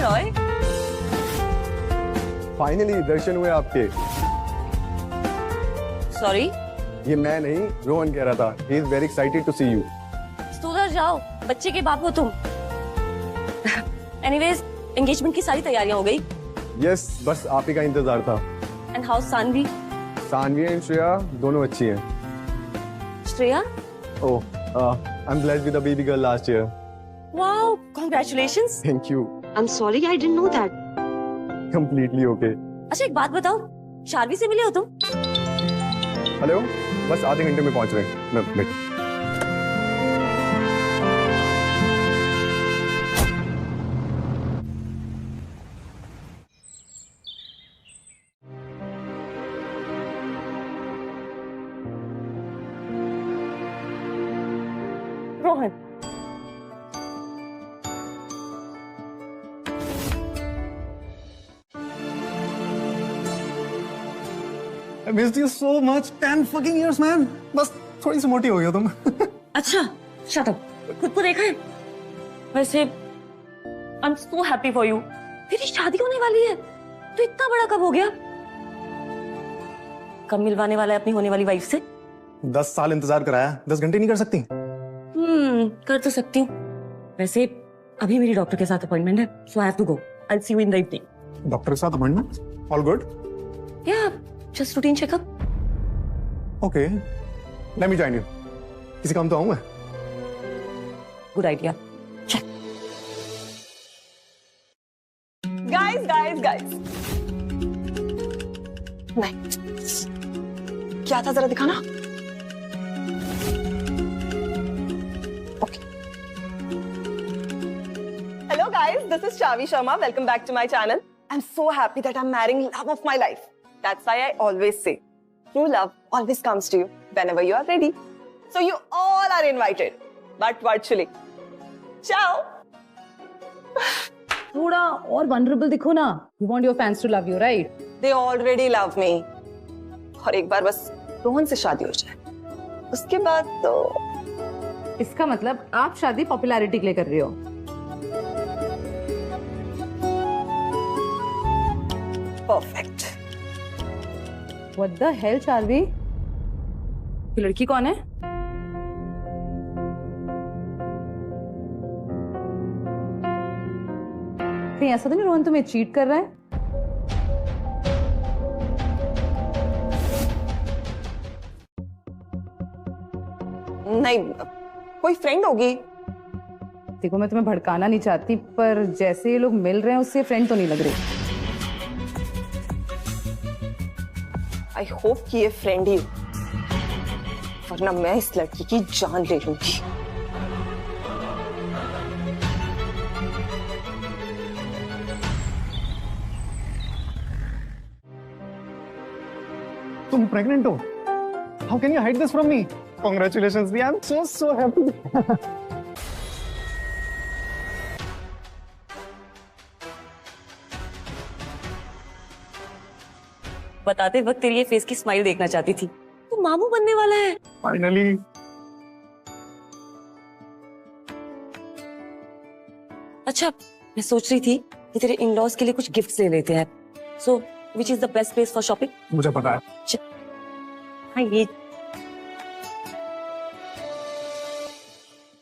Roy. Finally दर्शन हुए आपके। Sorry. ये मैं नहीं, रोहन कह रहा था। He is very excited to see you. उधर जाओ, बच्चे के बाप हो तुम। एनीवेज, एंगेजमेंट की सारी तैयारियां हो गई। यस, बस आप ही का इंतजार था। And how Saanvi? सानवी एंड श्रेया दोनों अच्छी हैं। Shreya? Oh, I am blessed with a baby girl last year. Wow, congratulations. Thank you. I am sorry, I didn't know that. Completely okay. अच्छा एक बात बताओ, शार्वी से मिले हो तुम? हेलो, बस आधे घंटे में पहुंच रहे हैं। मैं बैठ। Rohan, I missed you so much. 10 fucking years, man. बस थोड़ी सी मोटी हो गई हो तुम। अच्छा शट अप, खुद को देखा है? वैसे आई am so happy for you. तेरी शादी होने वाली है, तो इतना बड़ा कब हो गया? कब मिलवाने वाला है अपनी होने वाली वाइफ से? 10 साल इंतजार कराया, 10 घंटे नहीं कर सकती? कर तो सकती हूँ। वैसे अभी मेरी डॉक्टर के साथ अपॉइंटमेंट है, so I have to go. I will see you in the evening. Doctor के साथ अपॉइंटमेंट? All good? या just routine checkup. Okay, let me join you. किसी काम तो आऊं मैं। Good idea. गाइस नहीं, क्या था जरा दिखाना। Hello guys, this is Shavi Sharma. Welcome back to my channel. I'm so happy that I'm marrying love of my life. That's why I always say, true love always comes to you whenever you are ready. So you all are invited, but virtually. Ciao. थोड़ा और vulnerable दिखो ना. You want your fans to love you, right? They already love me. और एक बार बस रोहन से शादी हो जाए, उसके बाद तो। इसका मतलब आप शादी पॉपुलैरिटी के लिए कर रही हो? Perfect. What the hell, Charvi? ये लड़की कौन है? कहीं ऐसा तो नहीं रोहन तुम्हें चीट कर रहा है? नहीं, कोई फ्रेंड होगी। देखो मैं तुम्हें भड़काना नहीं चाहती, पर जैसे ये लोग मिल रहे हैं उससे फ्रेंड तो नहीं लग रही। आई होप कि ये फ्रेंड ही हो, वरना मैं इस लड़की की जान ले लूंगी। तुम प्रेग्नेंट हो? How can you hide this from me? Congratulations, I'm so happy. बताते वक्त तेरी ये फेस की स्माइल देखना चाहती थी। तू मामू बनने वाला है। Finally. अच्छा, मैं सोच रही थी कि तेरे इन-लॉज के लिए कुछ गिफ्ट्स ले लेते हैं। So, which is the best place for shopping? मुझे पता है। हाँ ये।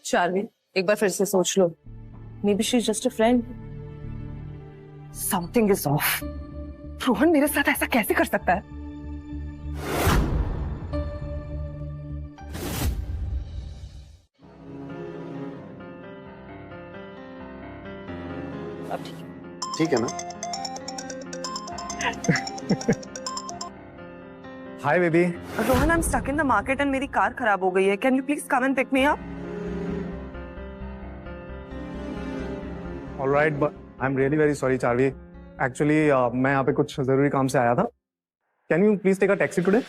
चार्वी, एक बार फिर से सोच लो। Maybe she's just a friend. Something is off. Rohan मेरे साथ ऐसा कैसे कर सकता है? अब ठीक है ना? Hi baby. Rohan, I'm stuck in the market and मेरी कार खराब हो गई है. Can you please come and pick me up? All right, but I'm really very sorry, Charvi. Actually, मैं यहाँ पे कुछ जरूरी काम से आया था. Can you please take a taxi today?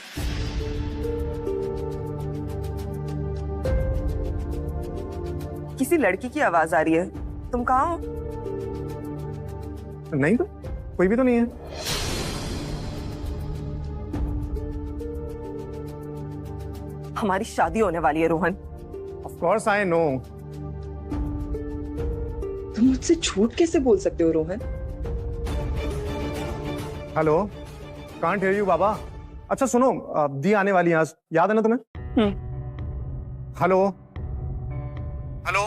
किसी लड़की की आवाज आ रही है. तुम कहाँ हो? नहीं तो, कोई भी तो नहीं है. हमारी शादी होने वाली है Rohan. Of course I know. तुम मुझसे झूठ कैसे बोल सकते हो Rohan? Hello, can't hear you बाबा। अच्छा सुनो, दी आने वाली है आज, याद है ना तुम्हें? Hello hello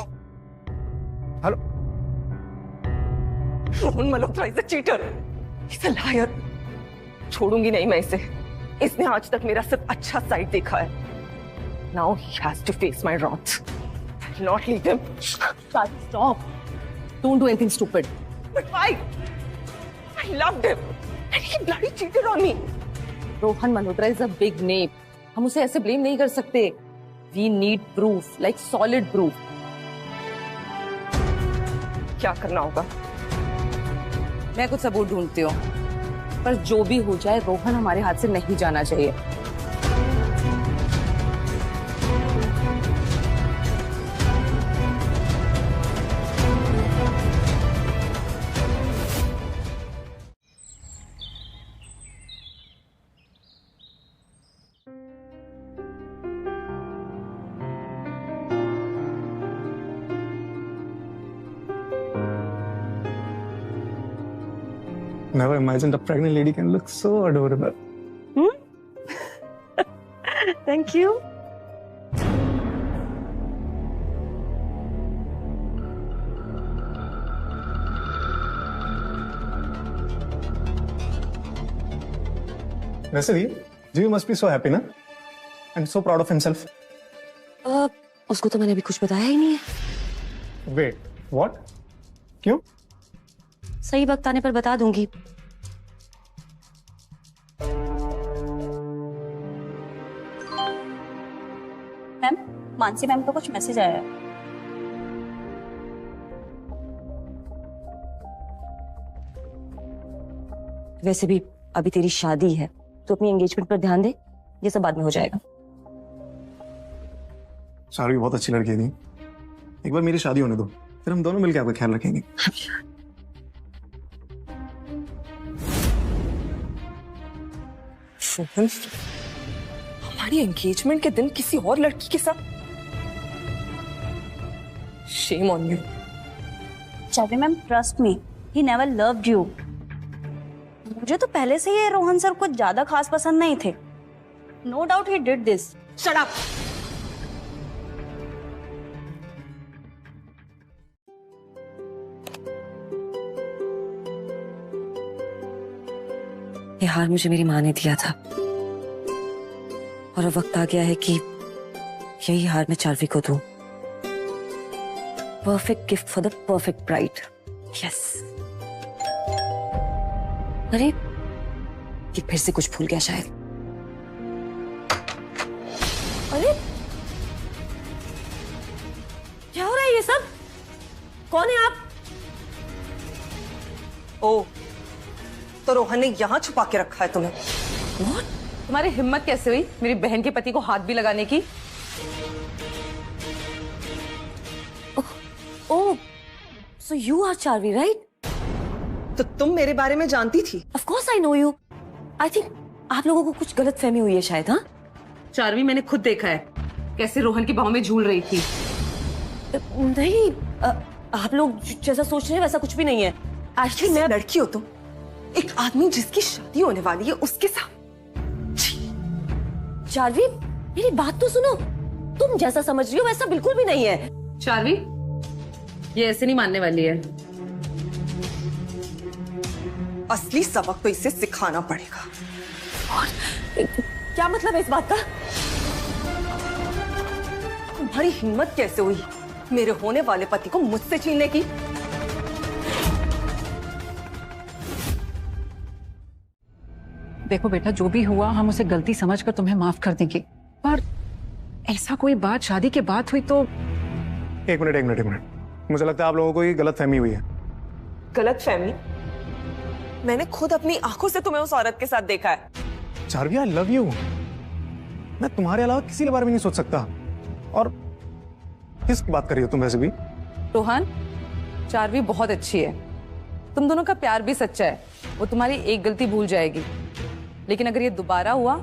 hello. Rohan Malhotra is a cheater, is a liar. छोड़ूंगी नहीं मैं इसे। इसने आज तक मेरा सिर्फ अच्छा साइड देखा है। Now he has to face my wrath. I'll not leave him. Stop. Don't do anything stupid. But why? I loved him and he bloody cheated on me. Rohan Malhotra is a big name, हम उसे ऐसे blame नहीं कर सकते। We need proof, like solid proof. क्या करना होगा? मैं कुछ सबूत ढूंढती हूँ, पर जो भी हो जाए रोहन हमारे हाथ से नहीं जाना चाहिए। Never imagined a pregnant lady can look so adorable. Thank you. वैसे भी Jimmy must be so happy ना, and so proud of himself. उसको तो मैंने अभी कुछ बताया ही नहीं है। Wait, what? क्यों? सही वक्त आने पर बता दूंगी। मैम, मानसी मैम का कुछ मैसेज आया है। वैसे भी अभी तेरी शादी है, तो अपनी एंगेजमेंट पर ध्यान दे, ये सब बाद में हो जाएगा। चार्वी बहुत अच्छी लड़की थी। एक बार मेरी शादी होने दो, फिर हम दोनों मिलकर आपका ख्याल रखेंगे। रोहन, हमारी एंगेजमेंट के दिन किसी और लड़की के साथ? Shame on you. Charvi ma'am, trust me, he never loved you. मुझे तो पहले से ही रोहन सर कुछ ज्यादा खास पसंद नहीं थे। No doubt he did this. Shut up. ये हार मुझे मेरी माँ ने दिया था, और अब वक्त आ गया है कि यही हार मैं चार्वी को दूं। Perfect gift for the perfect bride. Yes. अरे, ये फिर से कुछ भूल गया शायद। अरे, क्या हो रहा है ये सब? कौन है आप? ओ, तो रोहन ने यहाँ छुपा के रखा है तुम्हें? तुम्हारी हिम्मत कैसे हुई मेरी बहन के पति को हाथ भी लगाने की? ओह, so you are Charvi, right? तो तुम मेरे बारे में जानती थी? Of course I know you. I think आप लोगों को कुछ गलत फहमी हुई है शायद, हाँ? चार्वी, मैंने खुद देखा है कैसे रोहन की बाहों में झूल रही थी। नहीं, आप लोग जैसा सोच रहे हैं वैसा कुछ भी नहीं है। एक्चुअली मैं लड़की हो तुम, एक आदमी जिसकी शादी होने वाली है उसके साथ। चार्वी, मेरी बात तो सुनो। तुम जैसा समझ रही हो वैसा बिल्कुल भी नहीं है। चार्वी, ये ऐसे नहीं मानने वाली है। असली सबक तो इसे सिखाना पड़ेगा। और क्या मतलब है इस बात का? तुम्हारी हिम्मत कैसे हुई मेरे होने वाले पति को मुझसे छीनने की? देखो बेटा, जो भी हुआ हम उसे गलती समझकर तुम्हें माफ कर देंगे, पर ऐसा कोई बात शादी के बाद हुई तो। एक मिनट। मुझे लगता है आप लोगों को ये गलत फहमी हुई है। गलत फहमी? मैंने खुद अपनी आंखों से तुम्हें उस औरत के साथ देखा है। Charvi, I love you. मैं तुम्हारे अलावा किसी के बारे में नहीं सोच सकता। और किसकी बात कर रही हो तुम वैसे भी? रोहन, चार्वी बहुत अच्छी है, तुम दोनों का प्यार भी सच्चा है। वो तुम्हारी एक गलती भूल जाएगी, लेकिन अगर ये दोबारा हुआ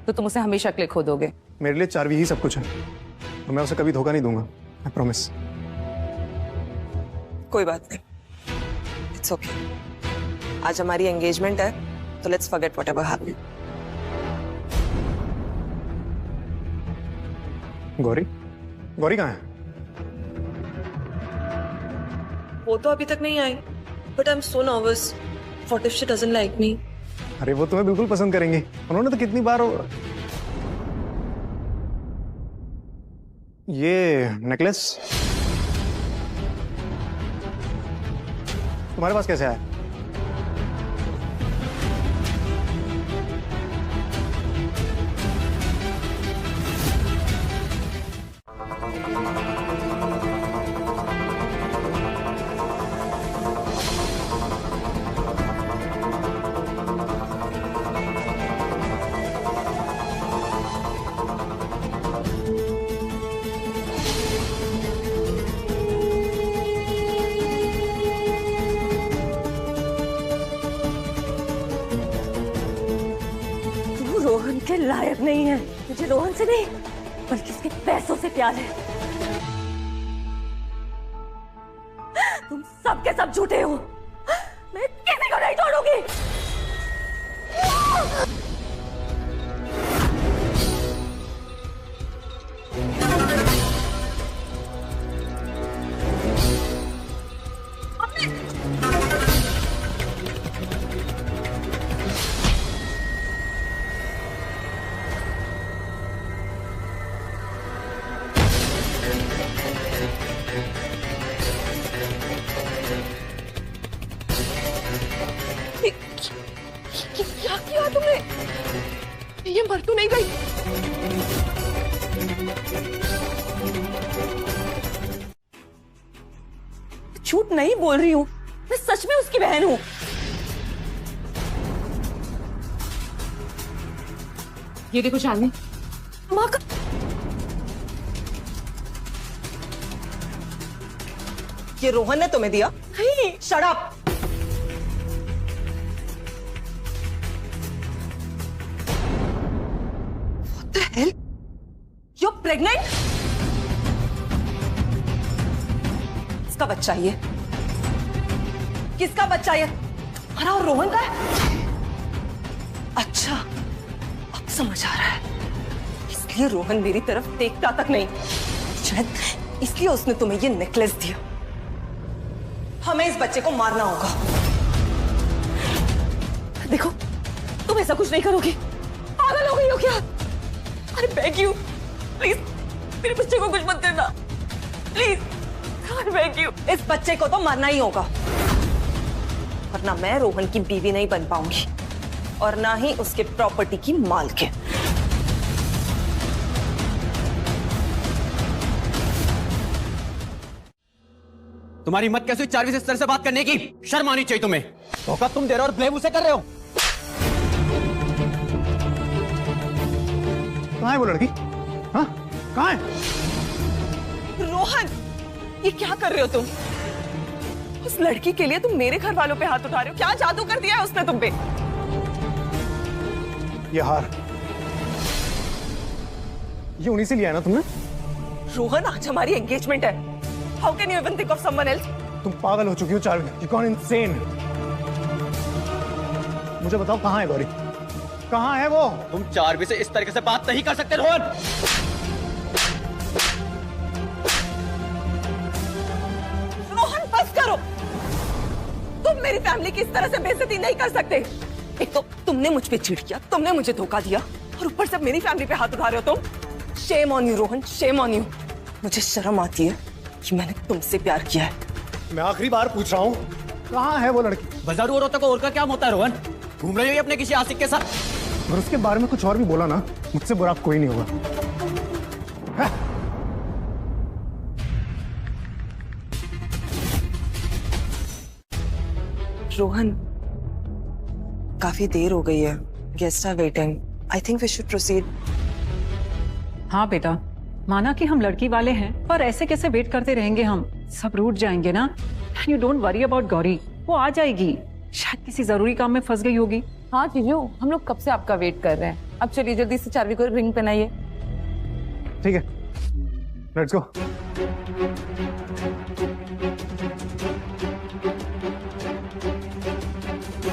तो तुम उसे हमेशा के लिए खो दोगे। मेरे लिए चार्वी ही सब कुछ है, तो मैं उसे कभी धोखा नहीं दूंगा। I promise. कोई बात नहीं, इट्स ओके। आज हमारी एंगेजमेंट है, तो let's forget whatever happened. Gauri, Gauri कहाँ है? वो तो अभी तक नहीं आई, but I am so nervous. What if she doesn't like me? अरे वो तुम्हें बिल्कुल पसंद करेंगे, उन्होंने तो कितनी बार ये नेकलेस तुम्हारे पास कैसे आया? रोहन के लायक नहीं है। मुझे रोहन से नहीं बल्कि उसके पैसों से प्यार है। तुम सब के सब झूठे हो। मैं किसी को नहीं छोड़ूंगी। क्या किया तुमने? ये मर तो नहीं गई? झूठ नहीं बोल रही हूँ, मैं सच में उसकी बहन हूँ। ये देखो चांदनी, माँ का ये रोहन ने तुम्हें दिया? नहीं, shut up. What the hell? You're pregnant? किसका बच्चा ये? किसका बच्चा ये? तुम्हारा और रोहन का है? अच्छा, अब समझ आ रहा है। इसलिए रोहन मेरी तरफ देखता तक नहीं, शायद इसलिए उसने तुम्हें ये नेकलेस दिया। हमें इस बच्चे को मारना होगा। देखो, तुम ऐसा कुछ नहीं करोगी। पागल हो गई हो क्या? अरे बेग यू, प्लीज मेरे बच्चे को कुछ मत देना, प्लीज। I beg you. इस बच्चे को तो मारना ही होगा, वरना मैं रोहन की बीवी नहीं बन पाऊंगी और ना ही उसके प्रॉपर्टी की मालकिन। तुम्हारी हिम्मत कैसे हुई चार्वी से इस तरह से बात करने की? शर्म आनी चाहिए तुम्हें। धोखा तुम दे रहे हो और ब्लेम उसे कर रहे हो। कहाँ है वो लड़की? हाँ, कहाँ है? रोहन, ये क्या कर रहे हो तुम? उस लड़की के लिए तुम मेरे घर वालों पे हाथ उठा रहे हो? क्या जादू कर दिया है उसने तुम पे? ये हार, ये उन्हीं से लिया है ना तुमने? रोहन, आज हमारी एंगेजमेंट है। How can you even think of someone else? तुम पागल हो चुकी हो चार्वी, you gone insane। मुझे बताओ कहाँ है गौरी? कहाँ है वो? तुम चार्वी से इस तरीके से बात नहीं कर सकते रोहन। रोहन, बस करो। तुम मेरी फैमिली की इस तरह से बेइज्जती नहीं कर सकते। एक तो तुमने मुझ पे चीट किया, तुमने मुझे धोखा दिया और ऊपर से मेरी फैमिली पे हाथ उठा रहे हो तुम। Shame on you Rohan, shame on you. मुझे शर्म आती है कि मैंने तुमसे प्यार किया है। मैं आखिरी बार पूछ रहा हूँ, कहाँ है वो लड़की? बाजारू औरतों को और का क्या होता है रोहन? घूम रही हो अपने किसी आशिक के साथ। अगर उसके बारे में कुछ और भी बोला ना, मुझसे बुरा कोई नहीं होगा। है? रोहन, काफी देर हो गई है। Guest are waiting. I think we should proceed. हाँ बेटा, माना कि हम लड़की वाले हैं, पर ऐसे कैसे वेट करते रहेंगे हम? सब रूठ जाएंगे ना। And you don't worry about Gauri, वो आ जाएगी। शायद किसी जरूरी काम में फंस गई होगी। हाँ जीजू, हम लोग कब से आपका वेट कर रहे हैं। अब चलिए जल्दी से चार्वी को रिंग पहनाइए। ठीक है, लेट्स गो। क्या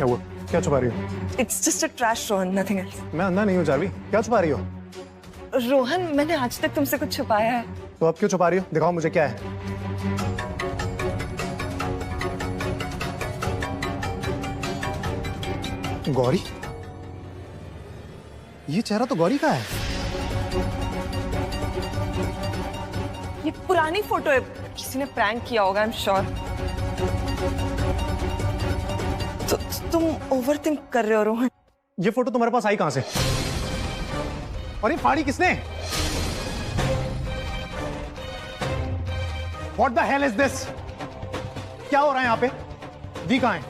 हुआ? क्या छुपा रही हो? It's just a trash, Rohan, nothing else. मैं अंधा नहीं हूँ चार्वी, क्या छुपा रही हो? रोहन, मैंने आज तक तुमसे कुछ छुपाया है? तो अब क्यों छुपा रही हो? दिखाओ मुझे क्या है। गौरी? ये चेहरा तो गौरी का है। ये पुरानी फोटो है, किसी ने प्रैंक किया होगा, आई एम श्योर। तो तुम ओवरथिंक कर रहे हो रोहन। ये फोटो तुम्हारे पास आई कहां से? और ये फाड़ी किसने? What the hell is this? क्या हो रहा है यहाँ पे? दी कहाँ है?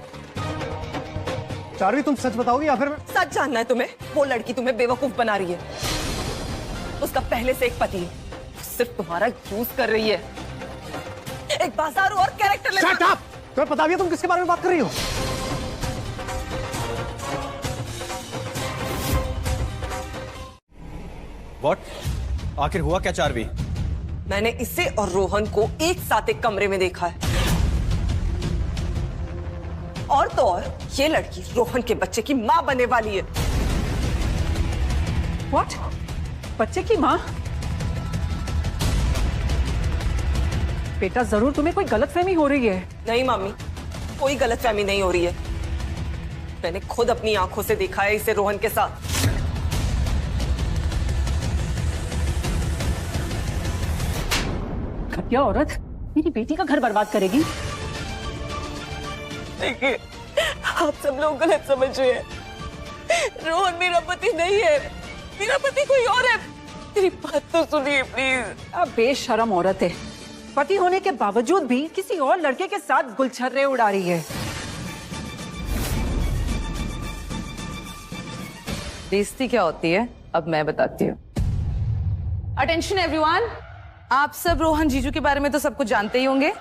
चार्वी तुम सच बताओगी या फिर मैं... सच जानना है तुम्हें? वो लड़की तुम्हें बेवकूफ बना रही है। उसका पहले से एक पति है, सिर्फ तुम्हारा यूज कर रही है। एक बाजार और कैरेक्टर ले। Shut up! तुम्हें पता भी है तुम किसके बारे में बात कर रही हो? What? आखिर हुआ क्या चार्वी? मैंने इसे और रोहन को एक साथ एक कमरे में देखा है। और तो और ये लड़की रोहन के बच्चे की मां बनने वाली है। व्हाट? बच्चे की माँ? बेटा जरूर तुम्हें कोई गलतफहमी हो रही है। नहीं मम्मी, कोई गलतफहमी नहीं हो रही है। मैंने खुद अपनी आंखों से देखा है इसे रोहन के साथ। घटिया औरत मेरी बेटी का घर बर्बाद करेगी। देखिए, आप सब लोग गलत समझ रहे हैं। रोहन मेरा पति नहीं है, मेरा पति कोई और है। मेरी बात तो सुनिए प्लीज। अब बेशरम औरत है, पति होने के बावजूद भी किसी और लड़के के साथ गुलछर्रे उड़ा रही है। बेइज्जती क्या होती है अब मैं बताती हूँ। अटेंशन एवरीवन, आप सब रोहन जीजू के बारे में तो सब कुछ जानते ही होंगे।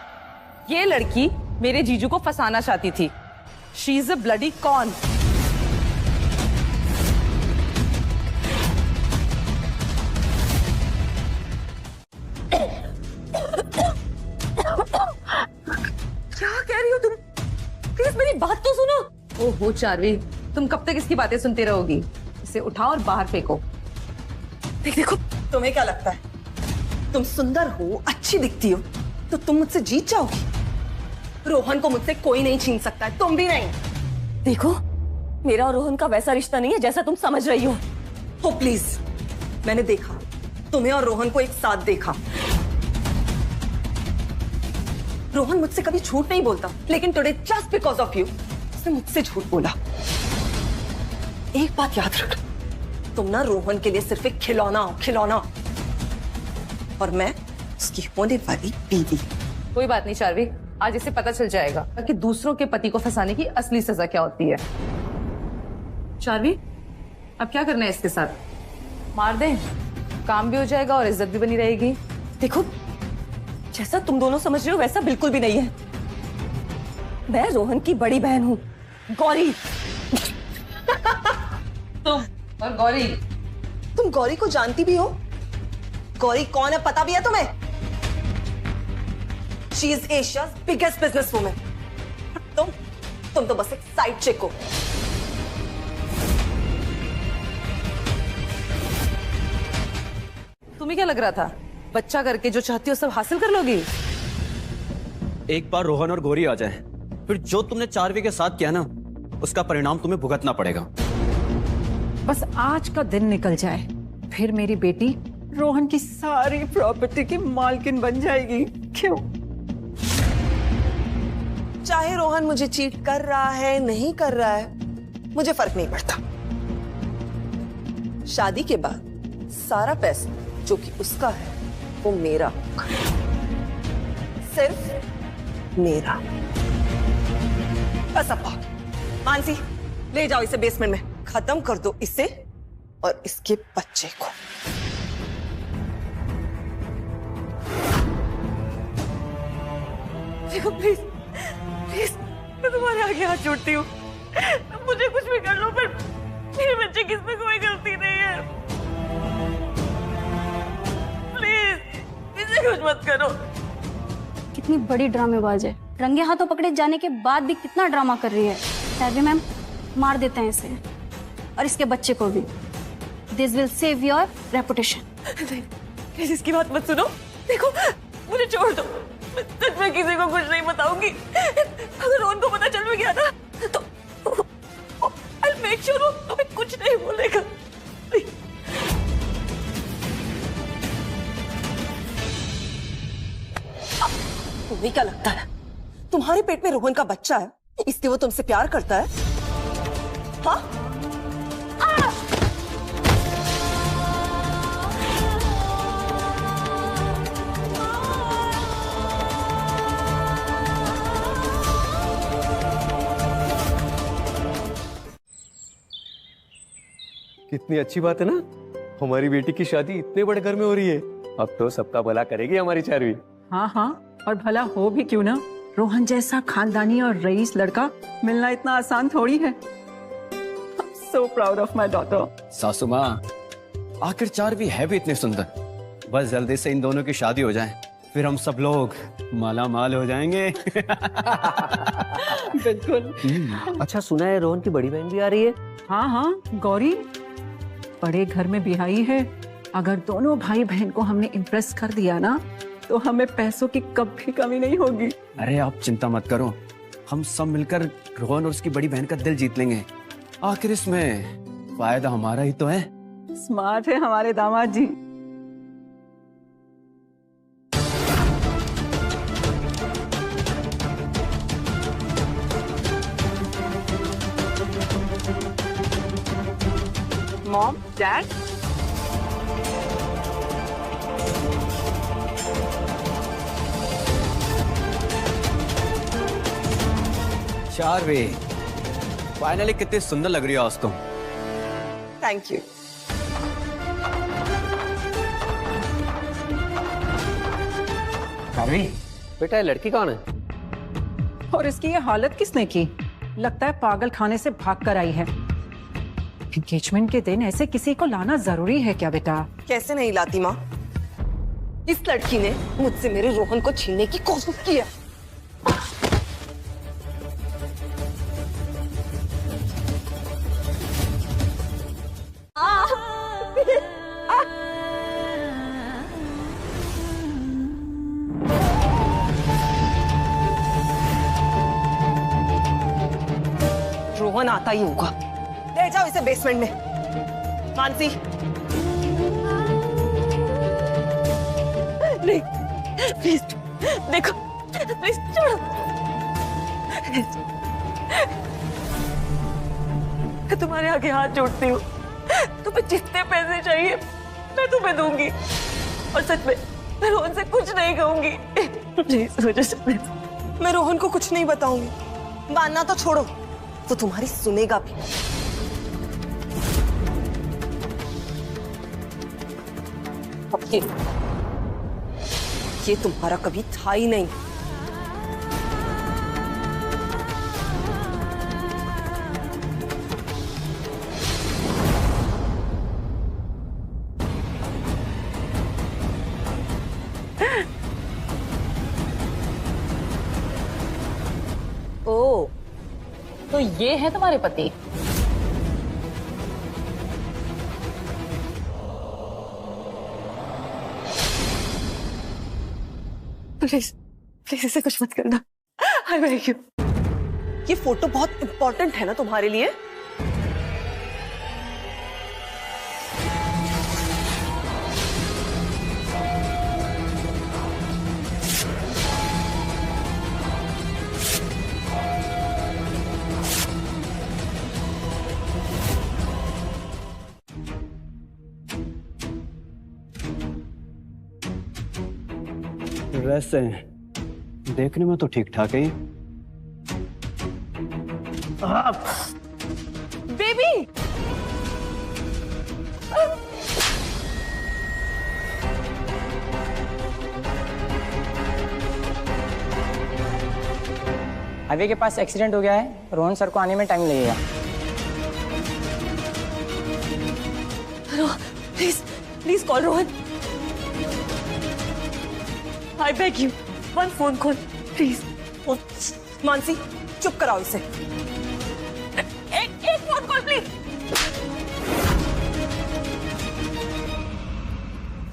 ये लड़की मेरे जीजू को फंसाना चाहती थी। She is a bloody con. क्या कह रही हो तुम? प्लीज मेरी बात तो सुनो। ओहो चार्वी, तुम कब तक इसकी बातें सुनती रहोगी? इसे उठाओ और बाहर फेंको। देखो, तुम्हें क्या लगता है तुम सुंदर हो, अच्छी दिखती हो, तो तुम मुझसे जीत जाओगी? रोहन को मुझसे कोई नहीं छीन सकता है, तुम भी नहीं। देखो, मेरा और रोहन का वैसा रिश्ता नहीं है जैसा तुम समझ रही हो। तो प्लीज, मैंने देखा तुम्हें और रोहन को एक साथ देखा। रोहन मुझसे कभी झूठ नहीं बोलता, लेकिन today just because of you उसने मुझसे झूठ बोला। एक बात याद रख, तुम ना रोहन के लिए सिर्फ एक खिलौना हो, खिलौना, और मैं उसकी होने वाली बीवी। कोई बात नहीं चार्वी, आज इसे पता चल जाएगा कि दूसरों के पति को फंसाने की असली सजा क्या होती है। चार्वी, अब क्या करना है इसके साथ? मार दें? काम भी हो जाएगा और इज्जत भी बनी रहेगी। देखो, जैसा तुम दोनों समझ रहे हो वैसा बिल्कुल भी नहीं है। मैं रोहन की बड़ी बहन हूँ, गौरी। तुम और गौरी? तुम गौरी को जानती भी हो? गौरी कौन है पता भी है तुम्हें? She is Asia's biggest business women. तुम तो बस एक साइड चिक हो। तुम्हें क्या लग रहा था बच्चा करके जो चाहती हो सब हासिल कर लोगी? एक बार रोहन और गौरी आ जाए, फिर जो तुमने चार्वी के साथ किया ना, उसका परिणाम तुम्हें भुगतना पड़ेगा। बस आज का दिन निकल जाए, फिर मेरी बेटी रोहन की सारी प्रॉपर्टी की मालकिन बन जाएगी। क्यों? चाहे रोहन मुझे चीट कर रहा है, नहीं कर रहा है, मुझे फर्क नहीं पड़ता। शादी के बाद सारा पैसा जो कि उसका है वो मेरा होगा, सिर्फ मेरा। बस अब मानसी, ले जाओ इसे बेसमेंट में, खत्म कर दो इसे और इसके बच्चे को। देखो प्लीज, प्लीज, मैं तुम्हारे आगे हाथ जोड़ती हूँ। मुझे कुछ भी कर लो, पर मेरे बच्चे की इसमें कोई गलती नहीं है। कुछ मत करो। कितनी बड़ी ड्रामेबाज है, रंगे हाथों पकड़े जाने के बाद भी कितना ड्रामा कर रही है। चार्वी मैम, मार देते हैं इसे और इसके बच्चे को भी। This will save your reputation. नहीं, प्लीज इसकी बात मत सुनो। देखो, मुझे छोड़ दो। मैं सच में किसी को कुछ नहीं बताऊंगी। अगर रोहन को पता चल भी गया ना तो I'll make sure वो तुम्हें कुछ नहीं बोलेगा। तुम्हें क्या लगता है तुम्हारे पेट में रोहन का बच्चा है इसलिए वो तुमसे प्यार करता है? हाँ? कितनी अच्छी बात है ना, हमारी बेटी की शादी इतने बड़े घर में हो रही है। अब तो सबका भला करेगी हमारी चारवी। हाँ हाँ, और भला हो भी क्यों ना। रोहन जैसा खानदानी और रईस लड़का मिलना इतना आसान थोड़ी है। I'm so proud of my daughter. सासू माँ, आखिर चारवी है भी इतने सुंदर। बस जल्दी से इन दोनों की शादी हो जाए, फिर हम सब लोग माला माल हो जाएंगे। बिल्कुल। अच्छा, सुना है रोहन की बड़ी बहन भी आ रही है। हाँ हाँ, गौरी बड़े घर में बिहाई है। अगर दोनों भाई बहन को हमने इम्प्रेस कर दिया ना तो हमें पैसों की कभी कमी नहीं होगी। अरे आप चिंता मत करो, हम सब मिलकर रोहन और उसकी बड़ी बहन का दिल जीत लेंगे। आखिर इसमें फायदा हमारा ही तो है। स्मार्ट है हमारे दामाद जी। मॉम, डैड, चारवी, फाइनली कितनी सुंदर लग रही हो आज तुम। Thank you. चारवी, बेटा ये लड़की कौन है? और इसकी ये हालत किसने की? लगता है पागल खाने से भाग कर आई है। एंगेजमेंट के दिन ऐसे किसी को लाना जरूरी है क्या बेटा? कैसे नहीं लाती माँ? इस लड़की ने मुझसे मेरे रोहन को छीनने की कोशिश की है। रोहन आता ही होगा। ले जाओ इसे बेसमेंट में। मानसी, नहीं, प्लीज देखो, प्लीज छोड़ो। मैं तुम्हारे आगे हाथ जोड़ती हूँ। तुम्हें जितने पैसे चाहिए मैं तुम्हें दूंगी, और सच में मैं रोहन से कुछ नहीं कहूंगी। प्लीज मुझे छोड़ दो। मैं रोहन को कुछ नहीं बताऊंगी। मानना तो छोड़ो, तो तुम्हारी सुनेगा भी। ये तुम्हारा कभी था ही नहीं। ओ, तो ये है तुम्हारे पति? प्लीज प्लीज इसे कुछ मत करना। I beg you. ये फोटो बहुत इंपॉर्टेंट है ना तुम्हारे लिए? वैसे देखने में तो ठीक ठाक है। बेबी, हाईवे के पास एक्सीडेंट हो गया है, रोहन सर को आने में टाइम लगेगा। Please please call Rohan. I beg you, one phone call please. Mansi चुप कराओ इसे। एक फोन कॉल प्लीज।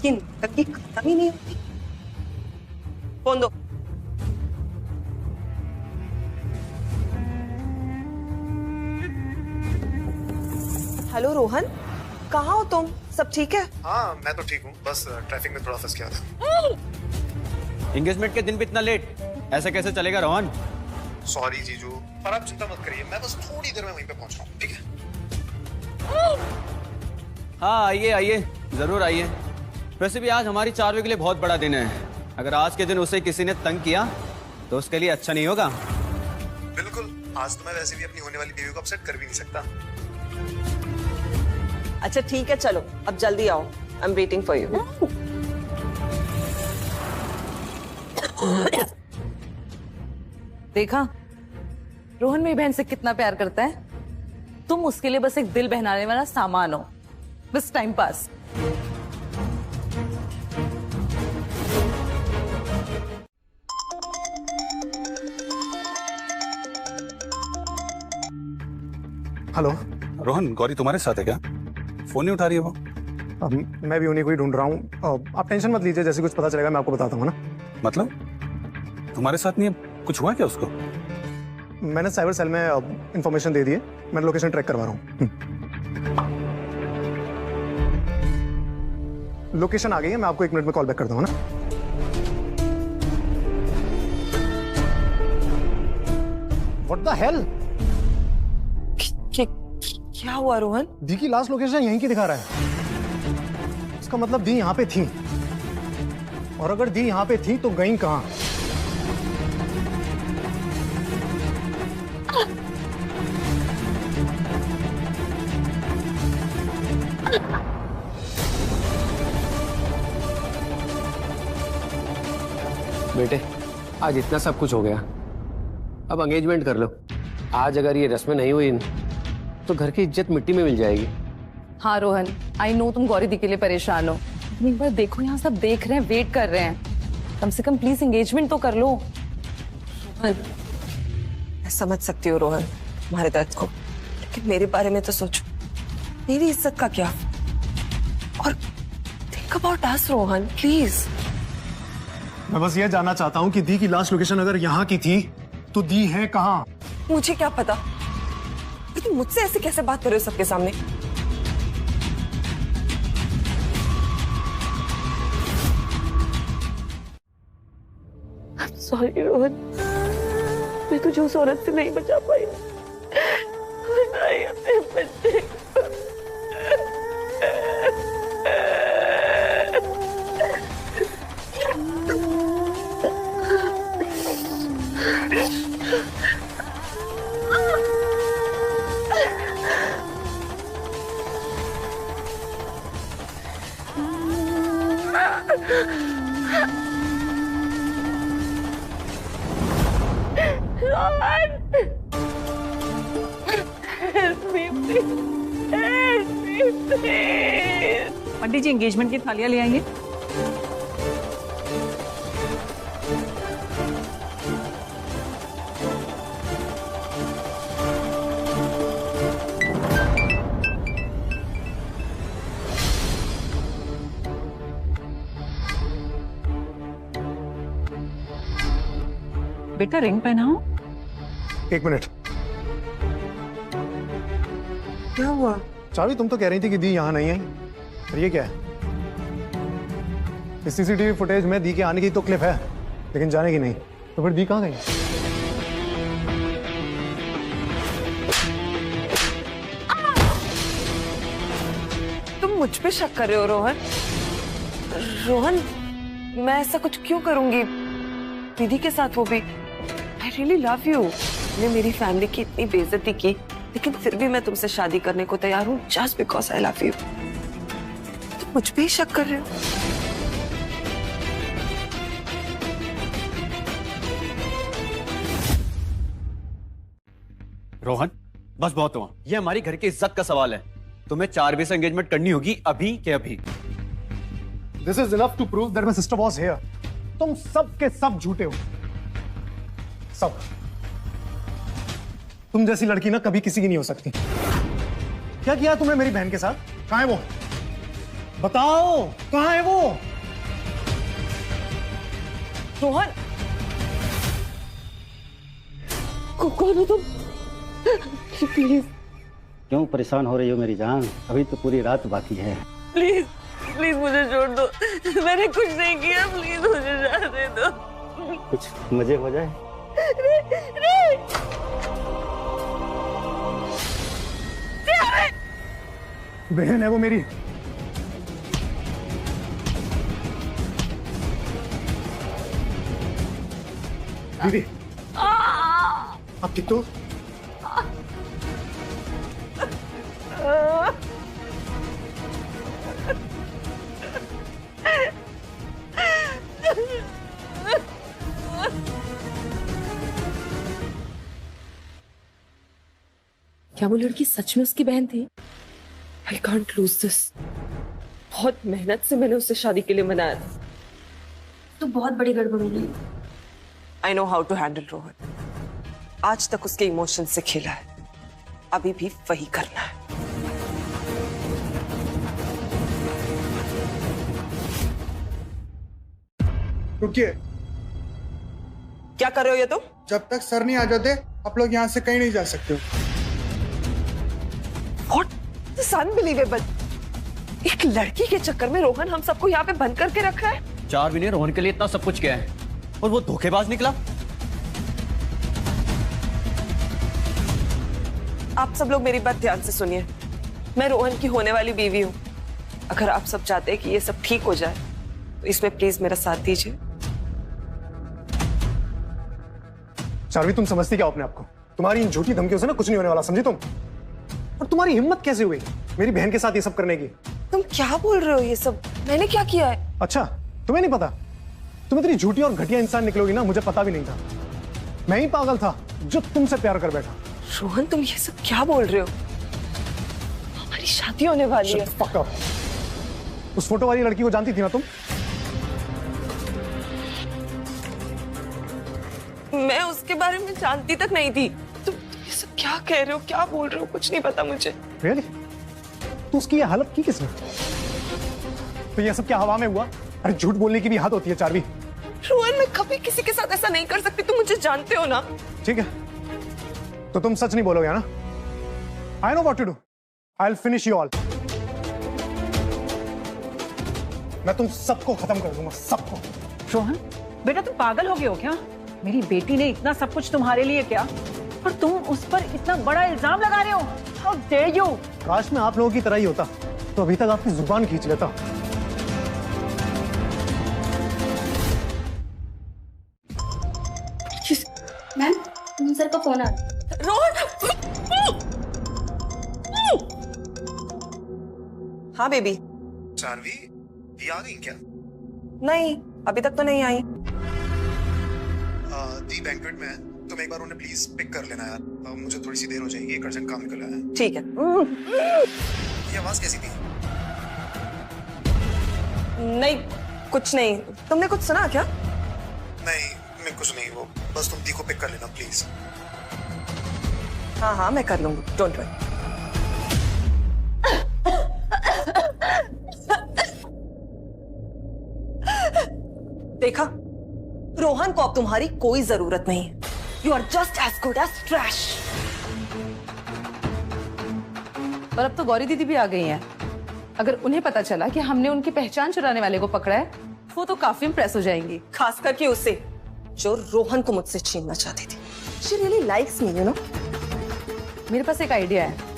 ये नाटक की खत्म ही नहीं होती। फोन दो। हेलो रोहन, कहाँ हो तुम? सब ठीक है? हाँ मैं तो ठीक हूँ, बस ट्रैफिक में थोड़ा फंस गया था। एंगेजमेंट के दिन भी इतना लेट, ऐसे कैसे चलेगा रोहन? सॉरी जीजू, पर आप चिंता मत करिए, मैं बस थोड़ी देर में वहीं पे पहुंच रहा हूँ, ठीक है? हाँ आइए आइए, जरूर आइए। वैसे भी आज हमारी चारवी के लिए बहुत बड़ा दिन है। अगर आज के दिन उसे किसी ने तंग किया तो उसके लिए अच्छा नहीं होगा। बिल्कुल, आज तो मैं वैसे भी अपनी होने वाली बीवी को अपसेट कर भी नहीं सकता। अच्छा ठीक है, चलो अब जल्दी आओ। I am waiting for you. देखा रोहन मेरी बहन से कितना प्यार करता है। तुम उसके लिए बस एक दिल बहलाने वाला सामान हो, बस time pass. Hello. Rohan, Gauri तुम्हारे साथ है क्या? फोन नहीं उठा रही है वो। मैं भी उन्हीं को ही ढूंढ रहा हूँ। आप टेंशन मत लीजिए, जैसे कुछ पता चलेगा मैं आपको बताता हूँ ना। मतलब तुम्हारे साथ नहीं है? कुछ हुआ क्या उसको? मैंने साइबर सेल में इंफॉर्मेशन दे दी है, मैं लोकेशन ट्रैक करवा रहा हूँ। लोकेशन आ गई है, मैं आपको 1 मिनट में कॉल बैक करता हूँ ना। What the hell? क्या हुआ रोहन? दी की लास्ट लोकेशन यहीं की दिखा रहा है। इसका मतलब दी यहाँ पे थी, और अगर दी यहाँ पे थी तो गई कहाँ? बेटे, आज इतना सब कुछ हो गया, अब एंगेजमेंट कर लो। आज अगर ये रस्में नहीं हुई तो घर की इज्जत मिट्टी में मिल जाएगी। हाँ रोहन, आई नो तुम गौरी दी के लिए परेशान हो, लेकिन एक बार देखो यहाँ सब देख रहे हैं, वेट कर रहे हैं। कम से कम प्लीज एंगेजमेंट तो कर लो। मैं समझ सकती हूँ रोहन तुम्हारे दर्द को, लेकिन मेरे बारे में तो सोचो, मेरी इज्जत का क्या? और think about us Rohan, please. मैं बस ये जानना चाहता हूँ कि दी की लास्ट लोकेशन अगर यहाँ की थी तो दी है कहाँ? मुझे क्या पता, लेकिन मुझसे ऐसे कैसे बात कर रहे हो सबके सामने? सॉरी रोहन, मैं तुझे उस औरत से नहीं बचा पाई। नहीं, अपने बच्चे को। पंडित जी एंगेजमेंट की थालियां ले आएंगे। बेटा रिंग पहनाओ। 1 मिनट। क्या हुआ? चावी, तुम तो कह रही थी कि दी यहाँ नहीं आई, और ये क्या है? इस सीसीटीवी फुटेज में दी के आने की तो क्लिप है, लेकिन जाने की नहीं। तो फिर दी कहाँ गई? तुम मुझ पे शक कर रहे हो रोहन? रोहन, मैं ऐसा कुछ क्यों करूंगी दीदी के साथ, वो भी। I really love you. ने मेरी फैमिली की इतनी बेइज्जती की, लेकिन फिर भी मैं तुमसे शादी करने को तैयार हूँ, just because I love you. तुम मुझ पे ही शक कर रहे हो? रोहन बस बहुत हुआ, ये हमारी घर की इज्जत का सवाल है। तुम्हें 4 से एंगेजमेंट करनी होगी, अभी के अभी। This is enough to prove that my sister was here. तुम सब के सब झूठे हो, सब। तुम जैसी लड़की ना कभी किसी की नहीं हो सकती। क्या किया तुमने मेरी बहन के साथ? कहां है वो? बताओ, कहां है वो? रोहन, कौन हो तुम? प्लीज क्यों परेशान हो रही हो मेरी जान? अभी तो पूरी रात बाकी है। प्लीज प्लीज मुझे छोड़ दो, मैंने कुछ नहीं किया, प्लीज मुझे जाने दो। कुछ मजे हो जाए। बहन है वो मेरी। दीदी, आप ठीक तो? क्या वो लड़की सच में उसकी बहन थी? I can't lose this. बहुत मेहनत से मैंने उससे शादी के लिए मनाया था। तो बहुत बड़ी गड़बड़ हो गई। I know how to handle Rohan. आज तक उसके इमोशन से खेला है, अभी भी वही करना है। रुकिए, क्या कर रहे हो ये तुम? जब तक सर नहीं आ जाते आप लोग यहाँ से कहीं नहीं जा सकते हो। What? This is unbelievable. एक लड़की के चक्कर में रोहन हम सबको यहाँ पे बंद करके रखा है। चार्वी ने रोहन के लिए इतना सब कुछ किया है और वो धोखेबाज निकला। आप सब लोग मेरी बात ध्यान से सुनिए। मैं रोहन की होने वाली बीवी हूँ। अगर आप सब चाहते हैं कि ये सब ठीक हो जाए तो इसमें प्लीज मेरा साथ दीजिए। चार्वी, तुम समझती क्या हो अपने आप को? तुम्हारी इन झूठी धमकियों से ना कुछ नहीं होने वाला, समझी तुम? और तुम्हारी हिम्मत कैसे हुई मेरी बहन के साथ ये सब करने की? तुम क्या बोल रहे हो ये सब? मैंने क्या किया है? अच्छा, तुम्हें नहीं पता? तुम इतनी झूठी और घटिया इंसान निकलोगी ना, मुझे पता भी नहीं था। मैं ही पागल था जो तुमसे प्यार कर बैठा। रोहन, तुम ये सब क्या बोल रहे हो? हमारी शादी होने वाली है। Fuck up. उस फोटो वाली लड़की को जानती थी ना तुम? मैं उसके बारे में जानती तक नहीं थी। तुम ये सब क्या कह रहे हो, क्या बोल रहे हो? कुछ नहीं पता मुझे। Really? तो उसकी ये हालत की किसने? तो ये सब क्या हवा में हुआ? अरे झूठ बोलने की भी हद होती है चार्वी। रोहन, मैं कभी किसी के साथ ऐसा नहीं कर सकती, तुम मुझे जानते हो ना। ठीक है, तो तुम सच नहीं बोलोगे ना? I know what to do. I'll finish you all. मैं तुम सबको खत्म कर दूंगा, सबको। रोहन, बेटा तुम पागल हो गए हो क्या? मेरी बेटी ने इतना सब कुछ तुम्हारे लिए किया और तुम उस पर इतना बड़ा इल्जाम लगा रहे हो? How dare you? काश मैं आप लोगों की तरह ही होता तो अभी तक आपकी जुबान खींच लेता। मैम, सर का फोन आ रहा है। रोहन! हाँ बेबी। चार्वी, ये आ गई क्या? नहीं, अभी तक तो नहीं आई। दी बैंक्वेट में है, तुम एक बार उन्हें प्लीज पिक कर लेना यार। मुझे थोड़ी सी देर हो जाएगी, एक अर्जेंट काम निकल है। ठीक है। ये आवाज कैसी थी? नहीं, कुछ नहीं। तुमने कुछ सुना क्या? नहीं, मैं कुछ नहीं। वो बस तुम दी को पिक कर लेना प्लीज। हाँ हाँ, मैं कर लूंगी, डोंट वरी। देखा, रोहन को अब तुम्हारी कोई जरूरत नहीं है। You are just as good as trash. पर अब तो गौरी दीदी भी आ गई हैं। अगर उन्हें पता चला कि हमने उनकी पहचान चुराने वाले को पकड़ा है, वो तो काफी इंप्रेस हो जाएंगी। खास करके उसे जो रोहन को मुझसे छीनना चाहती थी। She really likes me, you know? मेरे पास एक आइडिया है।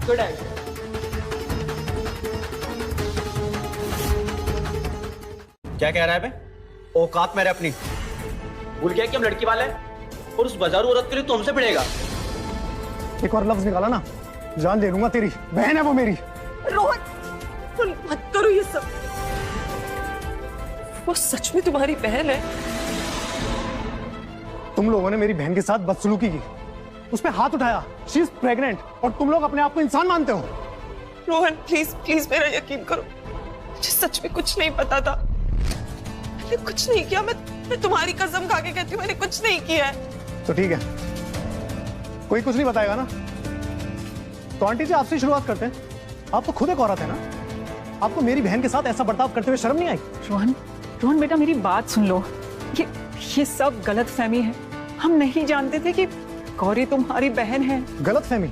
Good idea. क्या कह रहा है बे? औकात मेरे अपनी। भूल गया कि हम लड़की वाले हैं और उस बाजारू औरत के लिए तो हमसे भिड़ेगा। एक और लफ्ज निकाला ना, जान ले लूंगा तेरी। बहन है वो मेरी। रोहन, तुम मत करो ये सब। वो सच में तुम्हारी बहन है? तुम लोगों ने मेरी बहन के साथ बदसलूकी की, उस पे हाथ उठाया। शी इज प्रेग्नेंट और तुम लोग अपने आप को इंसान मानते हो। रोहन प्लीज प्लीज मेरा यकीन करो, मुझे सच में कुछ नहीं पता था। मैंने कुछ नहीं किया। मैं तुम्हारी कसम खा के कहती हूँ मैंने कुछ नहीं किया है। तो ठीक है, कोई कुछ नहीं बताएगा ना? तो आंटी जी आपसे शुरुआत करते हैं। आप तो खुद एक औरत है ना, आपको मेरी बहन के साथ ऐसा बर्ताव करते हुए शर्म नहीं आई? रोहन, रोहन बेटा मेरी बात सुन लो। ये सब गलत फहमी है। हम नहीं जानते थे कि गौरी तुम्हारी बहन है। गलत फहमी?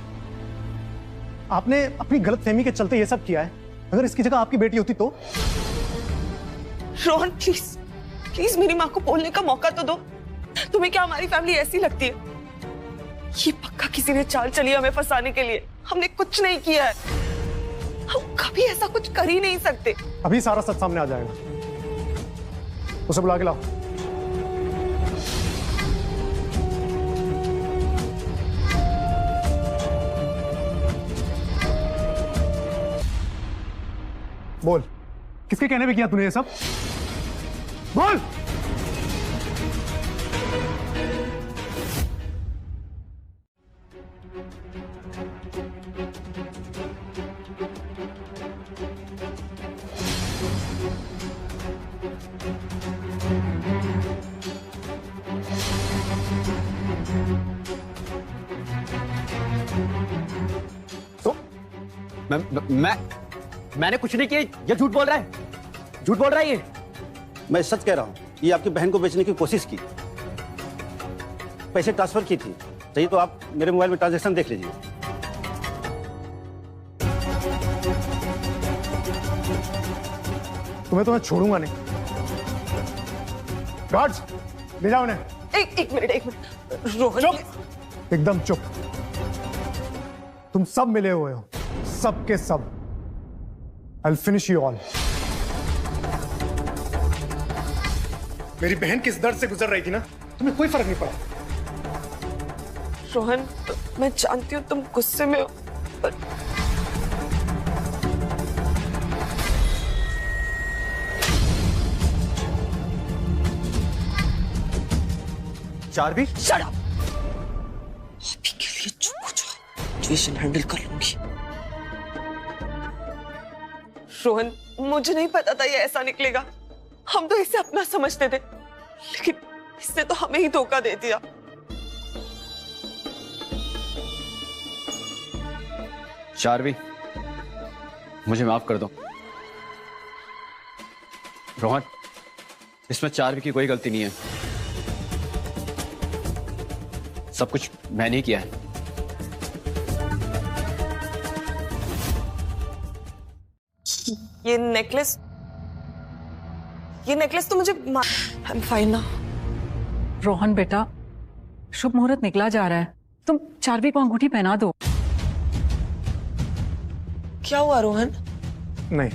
आपने अपनी गलत फहमी के चलते ये सब किया है। अगर इसकी जगह आपकी बेटी होती तो? रोहन प्लीज प्लीज मेरी माँ को बोलने का मौका तो दो। तुम्हें क्या हमारी फैमिली ऐसी लगती है? ये पक्का किसी ने चाल चली हमें फंसाने के लिए। हमने कुछ नहीं किया है, हम कभी ऐसा कुछ कर ही नहीं सकते। अभी सारा सच सामने आ जाएगा। उसे बुला के लाओ। बोल, किसके कहने पे किया तूने ये सब? बोल। तो मैंने कुछ नहीं किया। ये झूठ बोल रहा है, झूठ बोल रहा है ये। मैं सच कह रहा हूँ, ये आपकी बहन को बेचने की कोशिश की, पैसे ट्रांसफर की थी। चाहिए तो आप मेरे मोबाइल में ट्रांजैक्शन देख लीजिए। तुम्हें तो मैं छोड़ूंगा नहीं। गार्ड्स, ले जाओ उन्हें। एक मिनट रोहन। चुप, एकदम चुप। तुम सब मिले हुए हो, सब के सब। I'll finish you all. मेरी बहन किस दर्द से गुजर रही थी ना, तुम्हें कोई फर्क नहीं पड़ा। रोहन मैं जानती हूँ तुम गुस्से में हो, पर चार्वी, शट अप। अभी के लिए चुप हो जाओ, सिचुएशन हैंडल कर लूंगी। रोहन मुझे नहीं पता था ये ऐसा निकलेगा। हम तो इसे अपना समझते थे, लेकिन इसने तो हमें ही धोखा दे दिया। चार्वी, मुझे माफ कर दो। रोहन, इसमें चार्वी की कोई गलती नहीं है। सब कुछ मैंने ही किया है। ये नेकलेस तो मुझे I'm fine now। रोहन बेटा, शुभ मुहूर्त निकला जा रहा है, तुम चार्वी को अंगूठी पहना दो। क्या हुआ रोहन? नहीं,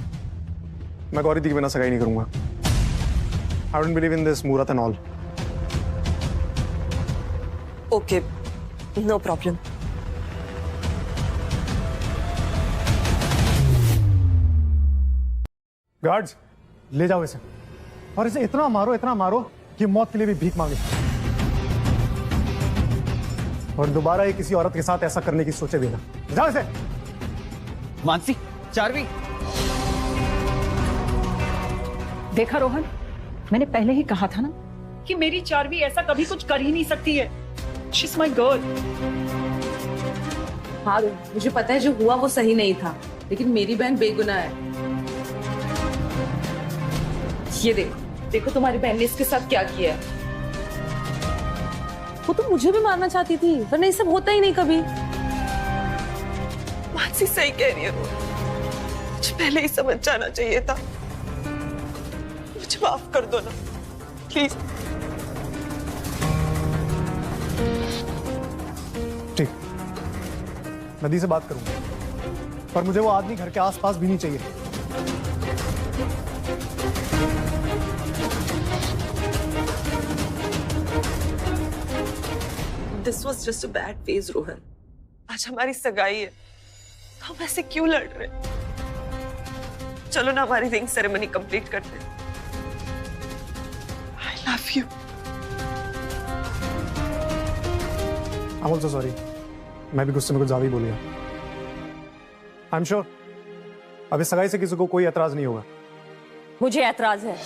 मैं गौरी दी के बिना सगाई नहीं करूंगा। I don't believe in this मुहूर्त and all। Okay, no problem। Guards, ले जाओ इसे और इसे इतना मारो कि मौत के लिए भी भीख मांगे। और दोबारा ये किसी औरत के साथ ऐसा करने की सोचे भी ना। जाओ इसे। मानसी, चार्वी। देखा रोहन, मैंने पहले ही कहा था ना कि मेरी चार्वी ऐसा कभी कुछ कर ही नहीं सकती है। She's my girl। हाँ, मुझे पता है जो हुआ वो सही नहीं था, लेकिन मेरी बहन बेगुनाह है। ये देखो तुम्हारी बहन ने इसके साथ क्या किया है। वो तो मुझे भी मारना चाहती थी, वरना ये सब होता ही नहीं कभी। मानसी सही कह रही है, मुझे पहले ही समझ जाना चाहिए था। मुझे माफ कर दो ना प्लीज। ठीक, नदी से बात करूंगा, पर मुझे वो आदमी घर के आसपास भी नहीं चाहिए। This was just a bad phase, Rohan. आज हमारी सगाई है, तो हम ऐसे क्यों लड़ रहे? चलो ना हमारी रिंग सेरेमनी कंप्लीट करते हैं। I love you। I'm also sorry। मैं भी गुस्से में कुछ ज्यादा ही बोल गया। आई एम श्योर अब इस सगाई से किसी को कोई एतराज नहीं होगा। मुझे एतराज है।